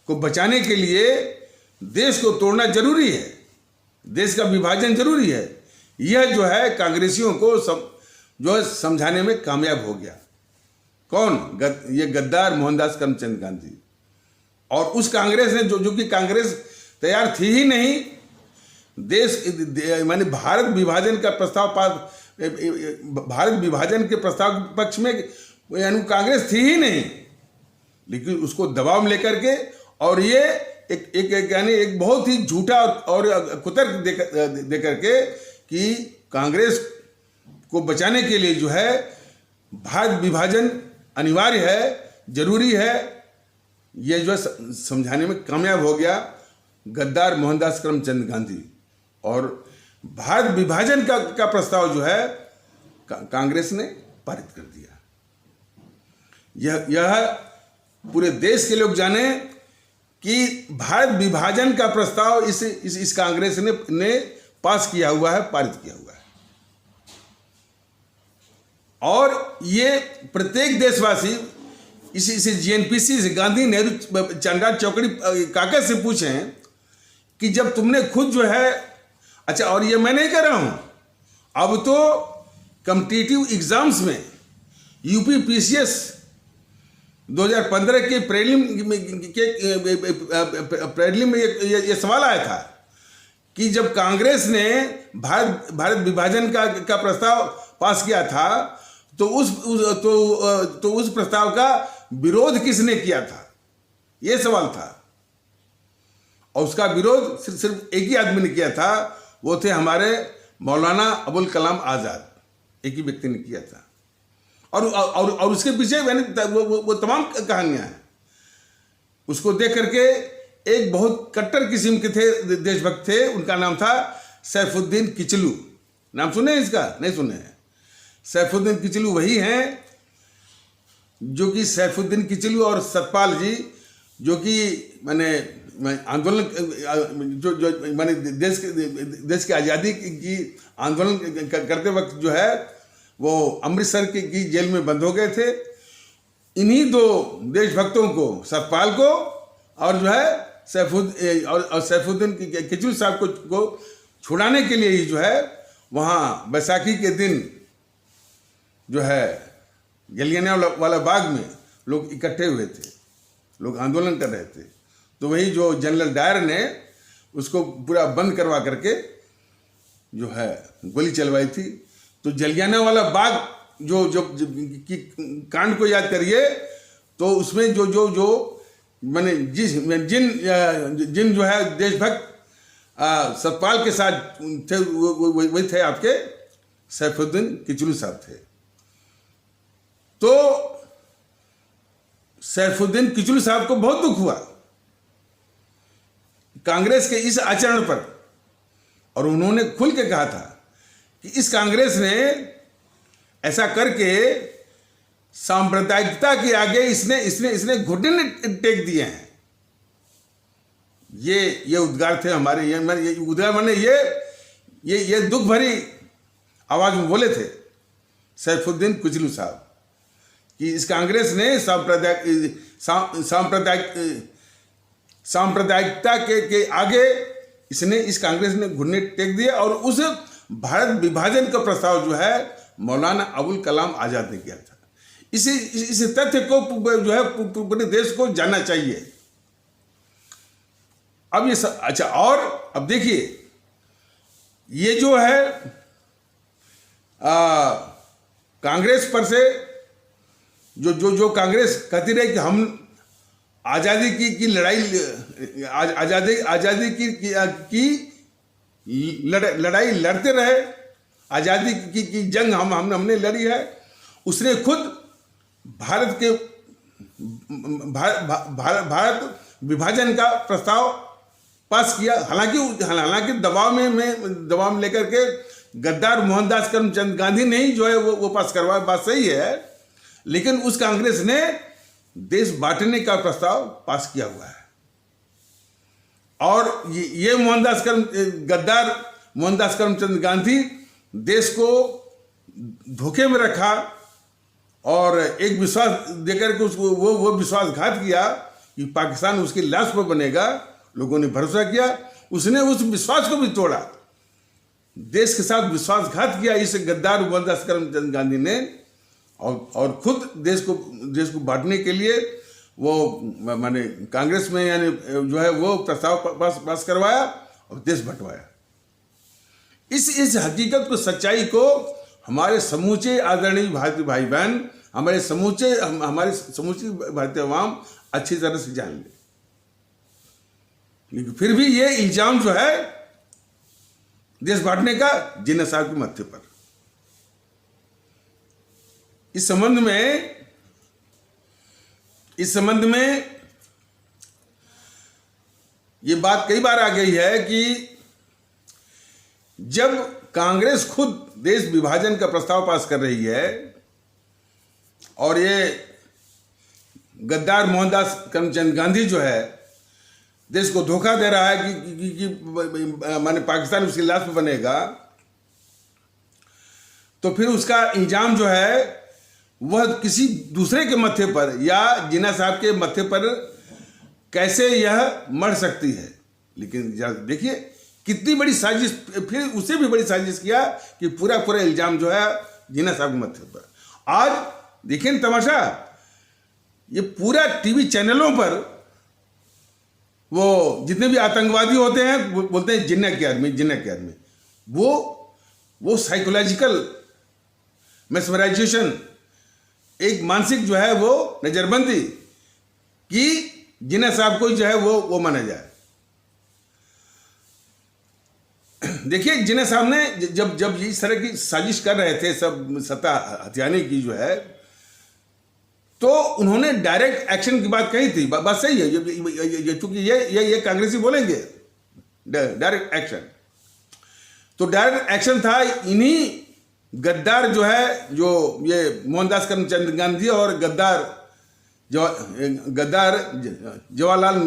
को बचाने के लिए देश को तोड़ना जरूरी है, देश का विभाजन जरूरी है। यह जो है कांग्रेसियों को जो है समझाने में कामयाब हो गया। कौन? ये गद्दार मोहनदास करमचंद गांधी। और उस कांग्रेस ने जो कि कांग्रेस तैयार थी ही नहीं, माने भारत विभाजन के प्रस्ताव के पक्ष में यानी कांग्रेस थी ही नहीं, लेकिन उसको दबाव में लेकर के, और ये एक बहुत ही झूठा और कुतर्क दे करके कि कांग्रेस को बचाने के लिए जो है भारत विभाजन अनिवार्य है, जरूरी है, ये जो है समझाने में कामयाब हो गया गद्दार मोहनदास करमचंद गांधी। और भारत विभाजन का प्रस्ताव जो है कांग्रेस ने पारित कर दिया। यह पूरे देश के लोग जाने कि भारत विभाजन का प्रस्ताव इस कांग्रेस ने पास किया हुआ है, पारित किया हुआ है। और ये प्रत्येक देशवासी इसे जीएनपीसी से, गांधी नेहरू चांडाल चौकड़ी काका से पूछें कि जब तुमने खुद जो है, अच्छा, और ये मैं नहीं कह रहा हूं, अब तो कॉम्पिटिटिव एग्जाम्स में यूपीपीसीएस 2015 के प्रेलिम में ये सवाल आया था कि जब कांग्रेस ने भारत विभाजन का प्रस्ताव पास किया था तो उस प्रस्ताव का विरोध किसने किया था, ये सवाल था। और उसका विरोध सिर्फ एक ही आदमी ने किया था, वो थे हमारे मौलाना अबुल कलाम आज़ाद, एक ही व्यक्ति ने किया था। और उसके पीछे मैंने वो तमाम कहानियां हैं। उसको देख करके एक बहुत कट्टर किस्म के थे, देशभक्त थे, उनका नाम था सैफुद्दीन किचलू। नाम सुने इसका? नहीं सुने हैं। सैफुद्दीन किचलू वही हैं जो कि सैफुद्दीन किचलू और सतपाल जी, जो कि मैंने आंदोलन जो मैंने देश की आज़ादी की आंदोलन करते वक्त जो है वो अमृतसर की जेल में बंद हो गए थे। इन्हीं दो देशभक्तों को, सतपाल को और जो है सैफुद्दीन किचलू साहब को छुड़ाने के लिए ही जो है वहाँ बैसाखी के दिन जो है जलियांवाला बाग में लोग इकट्ठे हुए थे, लोग आंदोलन कर रहे थे। तो वही जो जनरल डायर ने उसको पूरा बंद करवा करके जो है गोली चलवाई थी। तो जलियांवाला बाग जो की कांड को याद करिए, तो उसमें जो मैंने जिन जो है देशभक्त सतपाल के साथ थे, वही थे आपके सैफुद्दीन किचलू साहब थे। तो सैफुद्दीन किचलू साहब को बहुत दुख हुआ कांग्रेस के इस आचरण पर, और उन्होंने खुल के कहा था कि इस कांग्रेस ने ऐसा करके सांप्रदायिकता के आगे इसने घुटने टेक दिए हैं। ये उद्गार थे हमारे, ये उद्गार मैंने ये दुख भरी आवाज में बोले थे सैफुद्दीन किचलू साहब कि इस कांग्रेस ने सांप्रदायिकता के आगे इस कांग्रेस ने घुटने टेक दिए। और उस भारत विभाजन का प्रस्ताव जो है मौलाना अबुल कलाम आजाद ने किया था। इस तथ्य को जो है पूरे देश को जानना चाहिए। अब ये अच्छा, और अब देखिए ये जो है कांग्रेस पर से जो कांग्रेस कहती रही कि हम आजादी की लड़ाई, आजादी की लड़ाई लड़ते रहे, आजादी की जंग हमने लड़ी है। उसने खुद भारत विभाजन का प्रस्ताव पास किया। हालांकि दबाव में लेकर के गद्दार मोहनदास करमचंद गांधी ने ही जो है वो पास करवाया, बात सही है, लेकिन उस कांग्रेस ने देश बांटने का प्रस्ताव पास किया हुआ है। और ये गद्दार मोहनदास करमचंद गांधी देश को धोखे में रखा और एक विश्वास देकर के उसको वो विश्वासघात किया कि पाकिस्तान उसकी लाश पर बनेगा। लोगों ने भरोसा किया, उसने उस विश्वास को भी तोड़ा, देश के साथ विश्वासघात किया इस गद्दार मोहनदास करमचंद गांधी ने, और खुद देश को बांटने के लिए वो माने कांग्रेस में यानी जो है वो प्रस्ताव पास करवाया और देश बंटवाया। इस हकीकत को, सच्चाई को हमारे समूचे आदरणीय भारतीय भाई बहन, हमारी समूची भारतीय अवाम अच्छी तरह से जान ले। लेकिन फिर भी ये इल्जाम जो है देश बांटने का जिन्ना साहब के मत्थे पर। इस संबंध में ये बात कई बार आ गई है कि जब कांग्रेस खुद देश विभाजन का प्रस्ताव पास कर रही है और ये गद्दार मोहनदास करमचंद गांधी जो है देश को धोखा दे रहा है कि माने पाकिस्तान उसकी लाश पे बनेगा, तो फिर उसका इल्जाम जो है वह किसी दूसरे के मत्थे पर या जिन्ना साहब के मत्थे पर कैसे यह मर सकती है। लेकिन देखिए कितनी बड़ी साजिश, फिर उसे भी बड़ी साजिश किया कि पूरा इल्जाम जो है जिन्ना साहब के मत्थे पर। आज देखिए तमाशा, ये पूरा टीवी चैनलों पर वो जितने भी आतंकवादी होते हैं वो बोलते हैं जिन्ना की आर्मी। वो साइकोलॉजिकल मेस्मराइजेशन, एक मानसिक जो है वो नजरबंदी कि जिन्ना साहब को जो है वो माना जाए। देखिए जिन्ना साहब ने जब इस तरह की साजिश कर रहे थे सब सत्ता हथियाने की जो है, तो उन्होंने डायरेक्ट एक्शन की बात कही थी। बात सही है, चूंकि ये कांग्रेसी बोलेंगे डायरेक्ट एक्शन, तो डायरेक्ट एक्शन था इन्हीं गद्दार जो है, जो ये मोहनदास करमचंद गांधी और गद्दार जवाहरलाल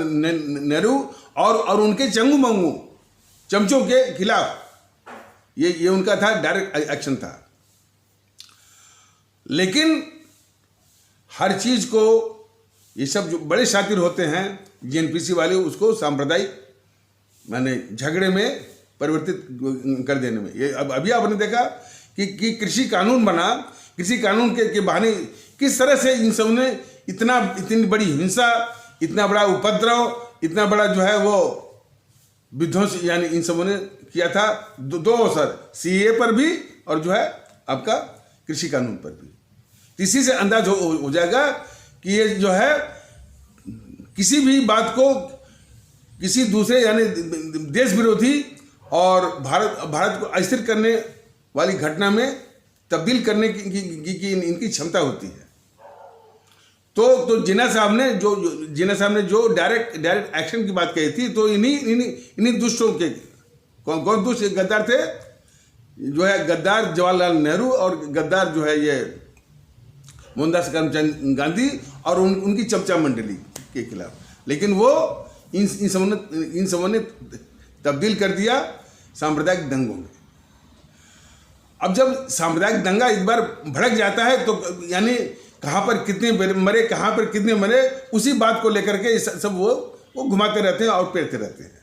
नेहरू और उनके चंगू मंगू चमचों के खिलाफ ये उनका था, डायरेक्ट एक्शन था। लेकिन हर चीज को ये सब जो बड़े शातिर होते हैं जीएनपीसी वाले, उसको सांप्रदायिक माने झगड़े में परिवर्तित कर देने में, ये अभी आपने देखा कि कृषि कानून बना, कृषि कानून के बहाने किस तरह से इन सब ने इतनी बड़ी हिंसा, इतना बड़ा उपद्रव, इतना बड़ा जो है वो विध्वंस यानी इन सबों ने किया था। दो अवसर, सीए पर भी और जो है आपका कृषि कानून पर भी। इसी से अंदाज हो जाएगा कि ये जो है किसी भी बात को किसी दूसरे यानी देश विरोधी और भारत को अस्थिर करने वाली घटना में तब्दील करने की इनकी क्षमता होती है। तो जिन्ना साहब ने जो डायरेक्ट एक्शन की बात कही थी, तो इन्हीं दुष्टों के, कौन दुष्ट गद्दार थे, जो है गद्दार जवाहरलाल नेहरू और गद्दार जो है ये मोहनदास करमचंद गांधी और उनकी चमचा मंडली के खिलाफ। लेकिन वो इन सबों ने तब्दील कर दिया सांप्रदायिक दंगों में। अब जब सांप्रदायिक दंगा एक बार भड़क जाता है तो यानी कहाँ पर कितने मरे, कहाँ पर कितने मरे, उसी बात को लेकर के सब वो घुमाते रहते हैं और पेरते रहते हैं।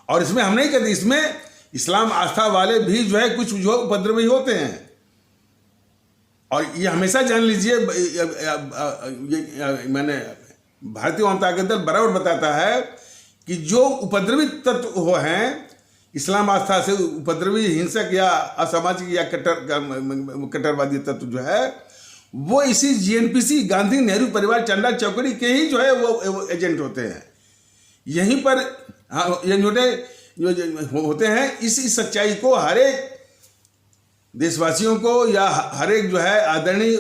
और इसमें हम नहीं कहते, इसमें इस्लाम आस्था वाले भी जो है कुछ जो उपद्रवी होते हैं। और ये हमेशा जान लीजिए, मैंने भारतीय जनता दल बराबर बताता है कि जो उपद्रवी तत्व हो हैं, इस्लाम आस्था से उपद्रवी, हिंसक या असामाजिक या कट्टरवादी तत्व जो है, वो इसी जीएनपीसी गांधी नेहरू परिवार चंदा चौकड़ी के ही जो है वो एजेंट होते हैं। यहीं पर ये होते हैं। इस सच्चाई को हर एक देशवासियों को या हर एक जो है आदरणीय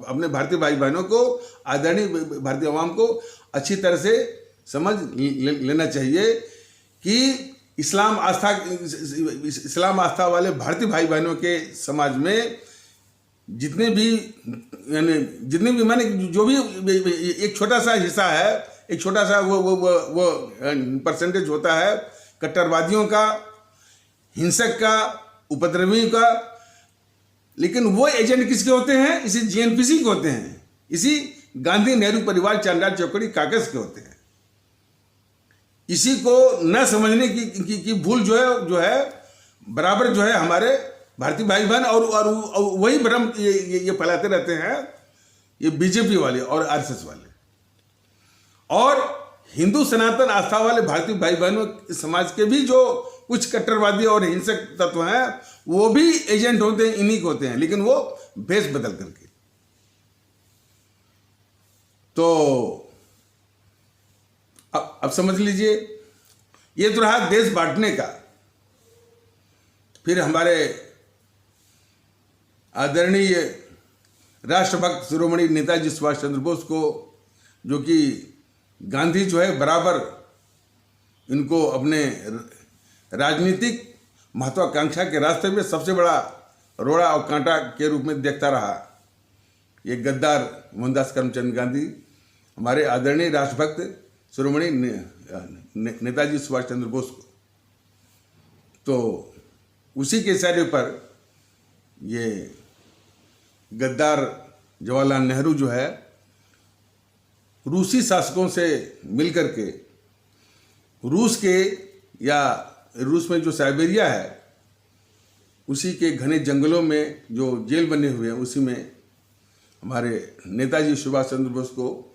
अपने भारतीय भाई बहनों को, आदरणीय भारतीय अवाम को अच्छी तरह से समझ लेना चाहिए कि इस्लाम आस्था वाले भारतीय भाई बहनों के समाज में जितने भी माने जो भी एक छोटा सा हिस्सा है, एक छोटा सा वो परसेंटेज होता है कट्टरवादियों का, हिंसक का, उपद्रवियों का, लेकिन वो एजेंट किसके होते हैं? इसी जीएनपीसी के होते हैं, इसी गांधी नेहरू परिवार चांडाल चौकड़ी काकस के होते हैं। इसी को न समझने की भूल जो है बराबर जो है हमारे भारतीय भाई बहन और वही भ्रम ये फैलाते रहते हैं, ये बीजेपी वाले और आरएसएस वाले और हिंदू सनातन आस्था वाले भारतीय भाई बहनों समाज के भी जो कुछ कट्टरवादी और हिंसक तत्व हैं, वो भी एजेंट होते हैं, इन्हीं के होते हैं, लेकिन वो भेष बदल करके। तो अब समझ लीजिए, ये तो रहा देश बांटने का। फिर हमारे आदरणीय राष्ट्रभक्त शिरोमणि नेताजी सुभाष चंद्र बोस को, जो कि गांधी जो है बराबर इनको अपने राजनीतिक महत्वाकांक्षा के रास्ते में सबसे बड़ा रोड़ा और कांटा के रूप में देखता रहा, ये गद्दार मोहनदास करमचंद गांधी हमारे आदरणीय राष्ट्रभक्त शिरोमणि नेताजी सुभाष चंद्र बोस को। तो उसी के इशारे पर ये गद्दार जवाहरलाल नेहरू जो है रूसी शासकों से मिलकर के रूस के, या रूस में जो साइबेरिया है उसी के घने जंगलों में जो जेल बने हुए हैं, उसी में हमारे नेताजी सुभाष चंद्र बोस को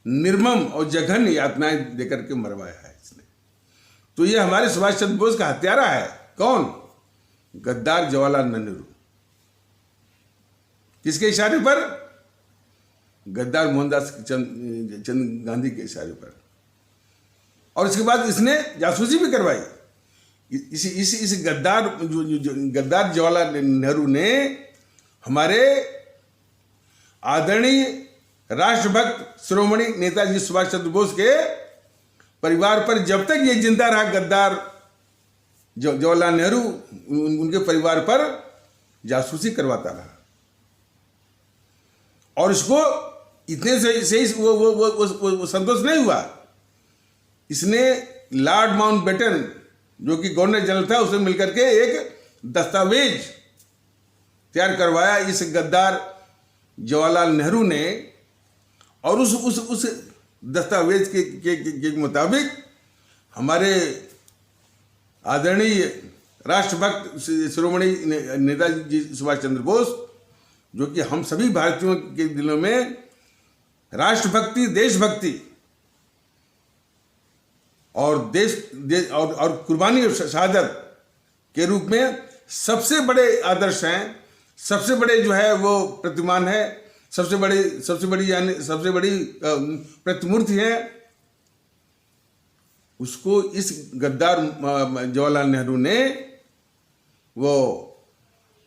निर्मम और जघन्य यातनाएं देकर के मरवाया है इसने। तो ये हमारे सुभाष चंद्र बोस का हत्यारा है। कौन? गद्दार जवाहरलाल नेहरू। किसके इशारे पर? गद्दार मोहनदास चंद गांधी के इशारे पर। और इसके बाद इसने जासूसी भी करवाई। इस गद्दार जवाहरलाल नेहरू ने हमारे आदरणीय राष्ट्रभक्त शिरोमणि नेताजी सुभाष चंद्र बोस के परिवार पर, जब तक ये जिंदा रहा गद्दार जवाहरलाल नेहरू, उनके परिवार पर जासूसी करवाता रहा। और इसको इतने से वो संतोष नहीं हुआ, इसने लॉर्ड माउंटबेटन जो कि गवर्नर जनरल था, उससे मिलकर के एक दस्तावेज तैयार करवाया इस गद्दार जवाहरलाल नेहरू ने। और उस दस्तावेज के मुताबिक हमारे आदरणीय राष्ट्रभक्त शिरोमणि नेताजी सुभाष चंद्र बोस, जो कि हम सभी भारतीयों के दिलों में राष्ट्रभक्ति, देशभक्ति और और कुर्बानी और शहादत के रूप में सबसे बड़े आदर्श हैं, सबसे बड़े जो है वो प्रतिमान है, सबसे बड़ी प्रतिमूर्ति है। उसको इस गद्दार जवाहरलाल नेहरू ने वो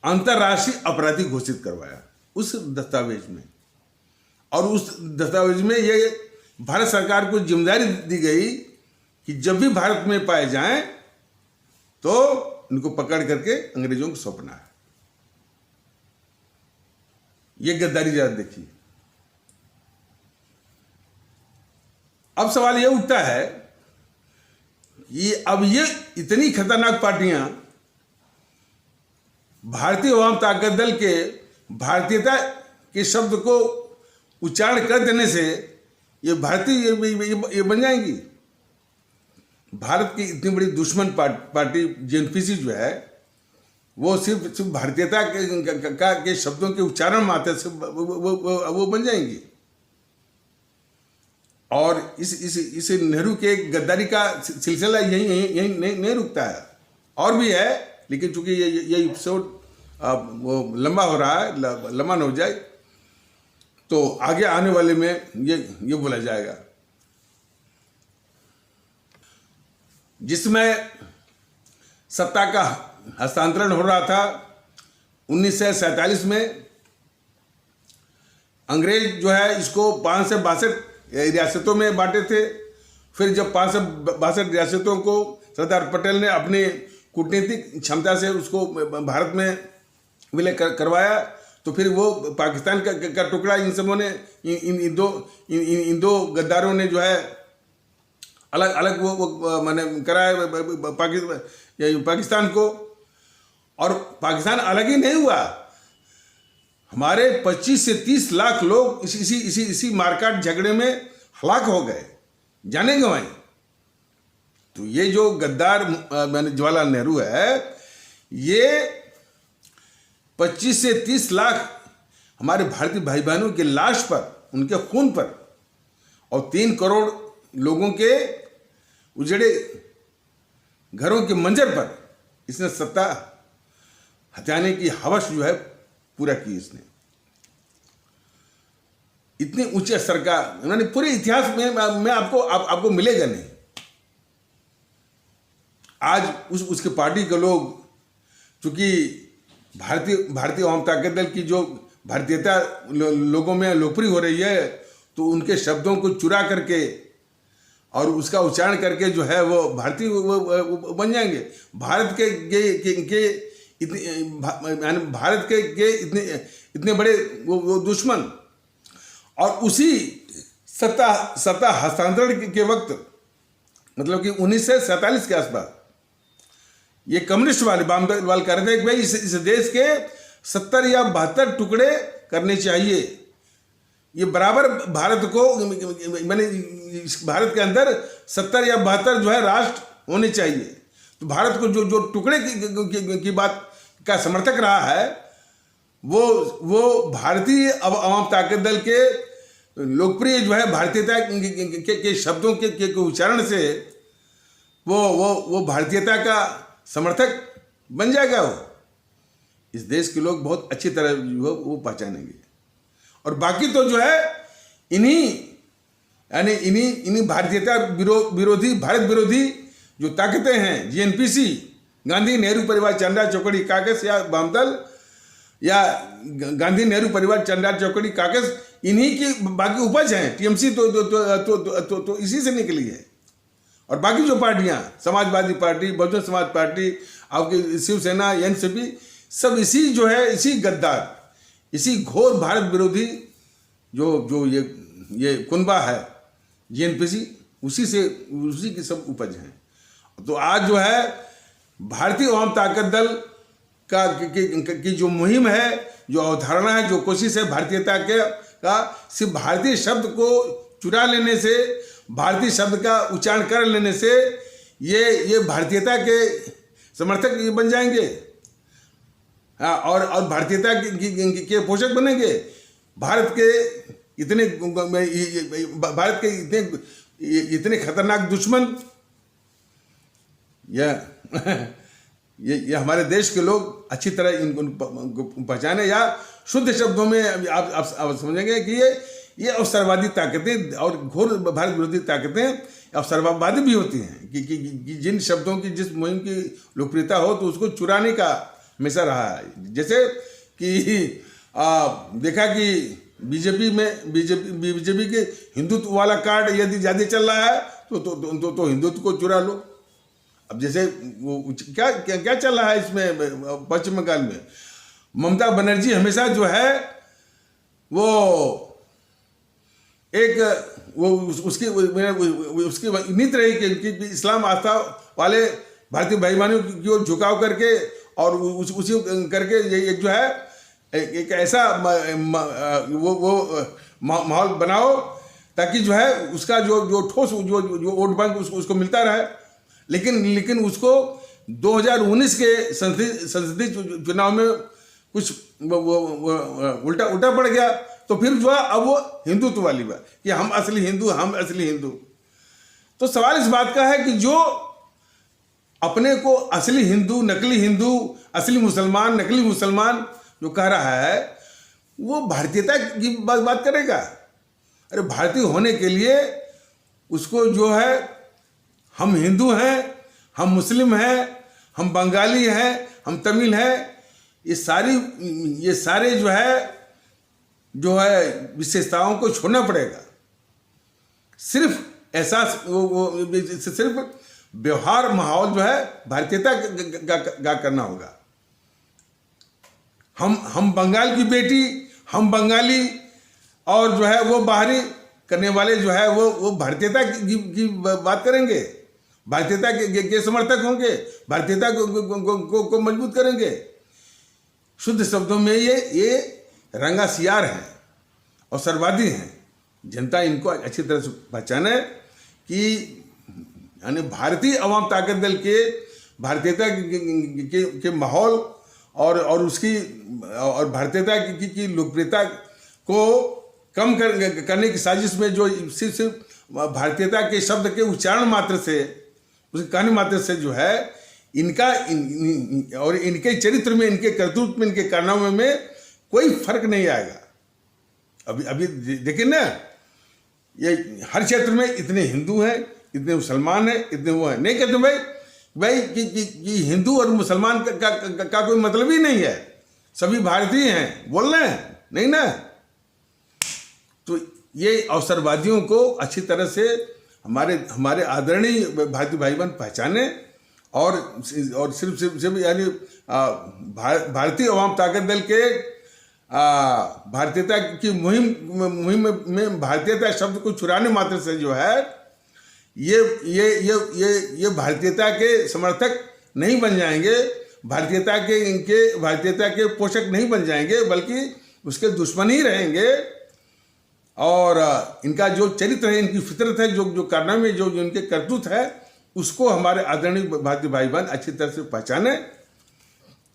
अंतर्राष्ट्रीय अपराधी घोषित करवाया उस दस्तावेज में। और उस दस्तावेज में ये भारत सरकार को जिम्मेदारी दी गई कि जब भी भारत में पाए जाएं तो इनको पकड़ करके अंग्रेजों को सौंपना है। ये गद्दारी जरा देखिए। अब सवाल ये उठता है कि अब ये इतनी खतरनाक पार्टियां भारतीय अवाम ताकत दल के भारतीयता के शब्द को उच्चारण कर देने से ये भारतीय ये बन जाएंगी। भारत की इतनी बड़ी दुश्मन पार्टी जेएनपीसी जो है, वो सिर्फ भारतीयता के शब्दों के उच्चारण मात्र से वो बन जाएंगी। और इस नेहरू के गद्दारी का सिलसिला यही नहीं रुकता है, और भी है, लेकिन चूंकि ये एपिसोड वो लंबा हो रहा है, लंबा न हो जाए तो आगे आने वाले में ये बोला जाएगा। जिसमें सत्ता का हस्तांतरण हो रहा था 1947 में, अंग्रेज जो है इसको 5 से 62 रियासतों में बांटे थे। फिर जब 5 से 62 रियासतों को सरदार पटेल ने अपनी कूटनीतिक क्षमता से उसको भारत में विलय करवाया, तो फिर वो पाकिस्तान का टुकड़ा इन सबों ने इन दो गद्दारों ने जो है अलग अलग वो मैंने कराया पाकिस्तान को। और पाकिस्तान अलग ही नहीं हुआ, हमारे 25 से 30 लाख लोग इसी मारकाट झगड़े में हलाक हो गए, जाने गंवाए। तो ये जो गद्दार जवाहरलाल नेहरू है, ये 25 से 30 लाख हमारे भारतीय भाई बहनों की लाश पर, उनके खून पर और 3 करोड़ लोगों के उजड़े घरों के मंजर पर इसने सत्ता हथियाने की हवस जो है पूरा की। इसने इतने ऊंचे स्तर का, मैंने पूरे इतिहास में आपको मिलेगा नहीं। आज उसके पार्टी के लोग, चूंकि भारतीय आवाम ताकत दल की जो भारतीयता लोगों में लोकप्रिय हो रही है, तो उनके शब्दों को चुरा करके और उसका उच्चारण करके जो है वो भारतीय बन जाएंगे। भारत के भारत के इतने बड़े वो दुश्मन। और उसी सत्ता हस्तांतरण के वक्त, मतलब कि 1947 के आसपास, ये कम्युनिस्ट वाले वाले कह रहे थे कि भाई इस देश के 70 या 72 टुकड़े करने चाहिए। ये बराबर भारत को, मैंने भारत के अंदर 70 या 72 जो है राष्ट्र होने चाहिए। तो भारत को जो टुकड़े की बात का समर्थक रहा है, वो भारतीय आवाम ताकत दल के लोकप्रिय जो है भारतीयता के शब्दों के उच्चारण से वो भारतीयता का समर्थक बन जाएगा। वो इस देश के लोग बहुत अच्छी तरह वो पहचानेंगे। और बाकी तो जो है इन्हीं भारतीयता विरोधी, भारत विरोधी जो ताकतें हैं, जीएनपीसी, गांधी नेहरू परिवार चंद्रा चौकड़ी काकस या वामदल या गांधी नेहरू परिवार चंद्रा चौकड़ी काकस, इन्हीं की बाकी उपज हैं। टीएमसी तो इसी से निकली है। और बाकी जो पार्टियां, समाजवादी पार्टी, बहुजन समाज पार्टी, आपकी शिवसेना, एनसीपी, सब इसी जो है इसी गद्दार, इसी घोर भारत विरोधी जो ये कुनबा है जीएनपीसी, उसी की सब उपज हैं। तो आज जो है भारतीय आवाम ताकत दल की जो मुहिम है, जो अवधारणा है, जो कोशिश है भारतीयता का सिर्फ भारतीय शब्द को चुरा लेने से, भारतीय शब्द का उच्चारण कर लेने से ये भारतीयता के समर्थक ये बन जाएंगे। और भारतीयता के पोषक बनेंगे। भारत के इतने खतरनाक दुश्मन ये हमारे देश के लोग अच्छी तरह इनको पहचाने, या शुद्ध शब्दों में आप समझेंगे कि ये अवसरवादी ताकतें और घोर भारत विरोधी ताकतें अवसरवादी भी होती हैं कि जिन शब्दों की, जिस मुहिम की लोकप्रियता हो तो उसको चुराने का हमेशा रहा है। जैसे कि देखा कि बीजेपी के हिंदुत्व वाला कार्ड यदि ज़्यादा चल रहा है तो हिंदुत्व को चुरा लो। अब जैसे वो क्या चल रहा है इसमें पश्चिम बंगाल में, ममता बनर्जी हमेशा जो है वो उसकी नीति रही कि इस्लाम आस्था वाले भारतीय भाई बहनों की ओर झुकाव करके और उसी करके ये जो है एक ऐसा वो माहौल बनाओ ताकि जो है उसका जो ठोस जो वोट बैंक उसको मिलता रहे। लेकिन उसको 2019 के संसदीय चुनाव में कुछ उल्टा पड़ गया। तो फिर जो है अब वो हिंदुत्व वाली बात कि हम असली हिंदू। तो सवाल इस बात का है कि जो अपने को असली हिंदू, नकली हिंदू, असली मुसलमान, नकली मुसलमान जो कह रहा है, वो भारतीयता की बात करेगा। अरे भारतीय होने के लिए उसको जो है हम हिंदू हैं, हम मुस्लिम हैं, हम बंगाली हैं, हम तमिल हैं, ये सारे जो है विशेषताओं को छोड़ना पड़ेगा। सिर्फ एहसास सिर्फ व्यवहार माहौल जो है भारतीयता का करना होगा। हम बंगाल की बेटी, हम बंगाली, और जो है वो बाहरी करने वाले जो है वो भारतीयता की बात करेंगे, भारतीयता के समर्थक होंगे, भारतीयता को मजबूत करेंगे। शुद्ध शब्दों में ये रंगासियार हैं और सर्वादी हैं। जनता इनको अच्छी तरह से पहचाने कि यानी भारतीय अवाम ताकत दल के भारतीयता के माहौल और उसकी और भारतीयता की लोकप्रियता को कम करने की साजिश में जो सिर्फ भारतीयता के शब्द के उच्चारण मात्र से, उसके कहने मात्र से जो है और इनके चरित्र में, इनके करतूत में, इनके कारनामे में कोई फर्क नहीं आएगा। अभी देखिए ना, ये हर क्षेत्र में इतने हिंदू हैं, इतने मुसलमान हैं, इतने वो हैं। नहीं कहते भाई कि हिंदू और मुसलमान का कोई मतलब ही नहीं है, सभी भारतीय हैं, बोल रहे हैं नहीं ना। तो ये अवसरवादियों को अच्छी तरह से हमारे आदरणीय भारतीय भाई बहन पहचाने और सिर्फ यानी भारतीय अवाम ताकत दल के भारतीयता की मुहिम में भारतीयता शब्द को चुराने मात्र से जो है ये भारतीयता के समर्थक नहीं बन जाएंगे, भारतीयता के पोषक नहीं बन जाएंगे, बल्कि उसके दुश्मन ही रहेंगे। और इनका जो चरित्र है, इनकी फितरत है, जो कारनामे, जो इनके करतूत है, उसको हमारे आदरणीय भारतीय भाई बहन अच्छी तरह से पहचाने।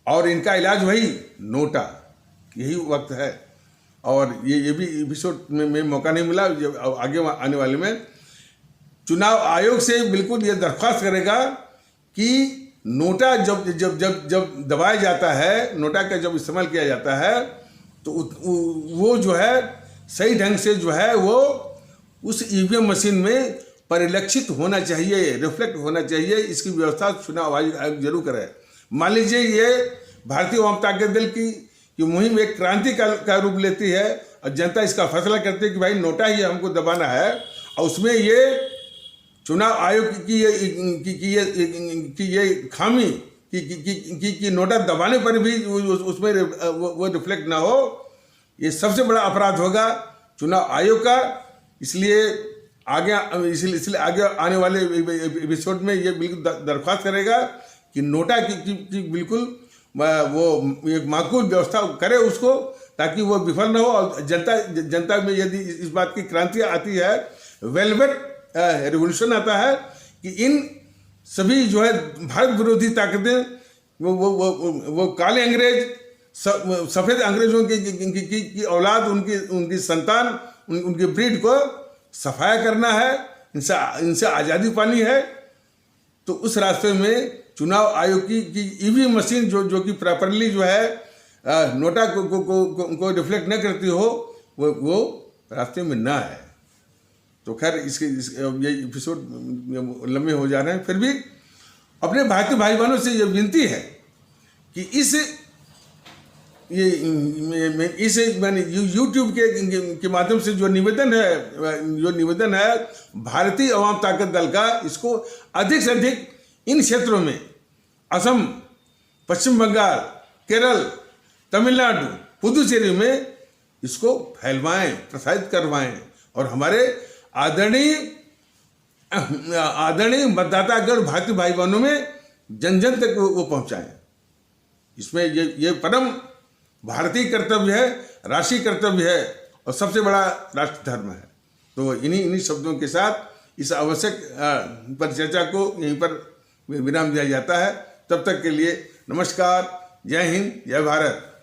और इनका इलाज वही नोटा, यही वक्त है। और ये भी एपिसोड में मौका नहीं मिला, आगे आने वाले में चुनाव आयोग से बिल्कुल ये दरख्वास्त करेगा कि नोटा जब दबाया जाता है, नोटा का जब इस्तेमाल किया जाता है, तो वो जो है सही ढंग से जो है वो उस ईवीएम मशीन में परिलक्षित होना चाहिए, रिफ्लेक्ट होना चाहिए। इसकी व्यवस्था चुनाव आयोग जरूर करे। मान लीजिए ये भारतीय अवाम ताकत दल की मुहिम एक क्रांति का रूप लेती है और जनता इसका फैसला करती है कि भाई नोटा ही हमको दबाना है, और उसमें ये चुनाव आयोग की ये खामी कि नोटा दबाने पर भी उसमें वो रिफ्लेक्ट ना हो, ये सबसे बड़ा अपराध होगा चुनाव आयोग का। इसलिए आगे आने वाले एपिसोड में ये बिल्कुल दरख्वास्त करेगा कि नोटा की बिल्कुल वो एक माकूल व्यवस्था करे उसको, ताकि वो विफल न हो। और जनता में यदि इस बात की क्रांति आती है, वेलवेट रिवोल्यूशन आता है कि इन सभी जो है भारत विरोधी ताकतें, वो काले अंग्रेज, सफ़ेद अंग्रेजों की औलाद, उनकी संतान, उनकी ब्रीड को सफाया करना है, इनसे आज़ादी पानी है। तो उस रास्ते में चुनाव आयोग की ईवीएम मशीन जो कि प्रॉपरली जो है नोटा को रिफ्लेक्ट न करती हो, वो रास्ते में ना है। तो खैर ये एपिसोड लंबे हो जा रहे हैं, फिर भी अपने भारतीय भाई बहनों से ये विनती है कि मैंने यूट्यूब के माध्यम से जो निवेदन है भारतीय अवाम ताकत दल का, इसको अधिक से अधिक इन क्षेत्रों में, असम, पश्चिम बंगाल, केरल, तमिलनाडु, पुदुचेरी में इसको फैलवाएं, प्रसारित करवाएं और हमारे आदरणीय मतदातागण भारतीय भाई बहनों में जन जन तक वो पहुंचाएं। इसमें ये परम भारतीय कर्तव्य है, राष्ट्रीय कर्तव्य है और सबसे बड़ा राष्ट्र धर्म है। तो इन्हीं शब्दों के साथ इस आवश्यक परिचर्चा को यहीं पर विराम दिया जाता है। तब तक के लिए नमस्कार, जय हिंद, जय भारत।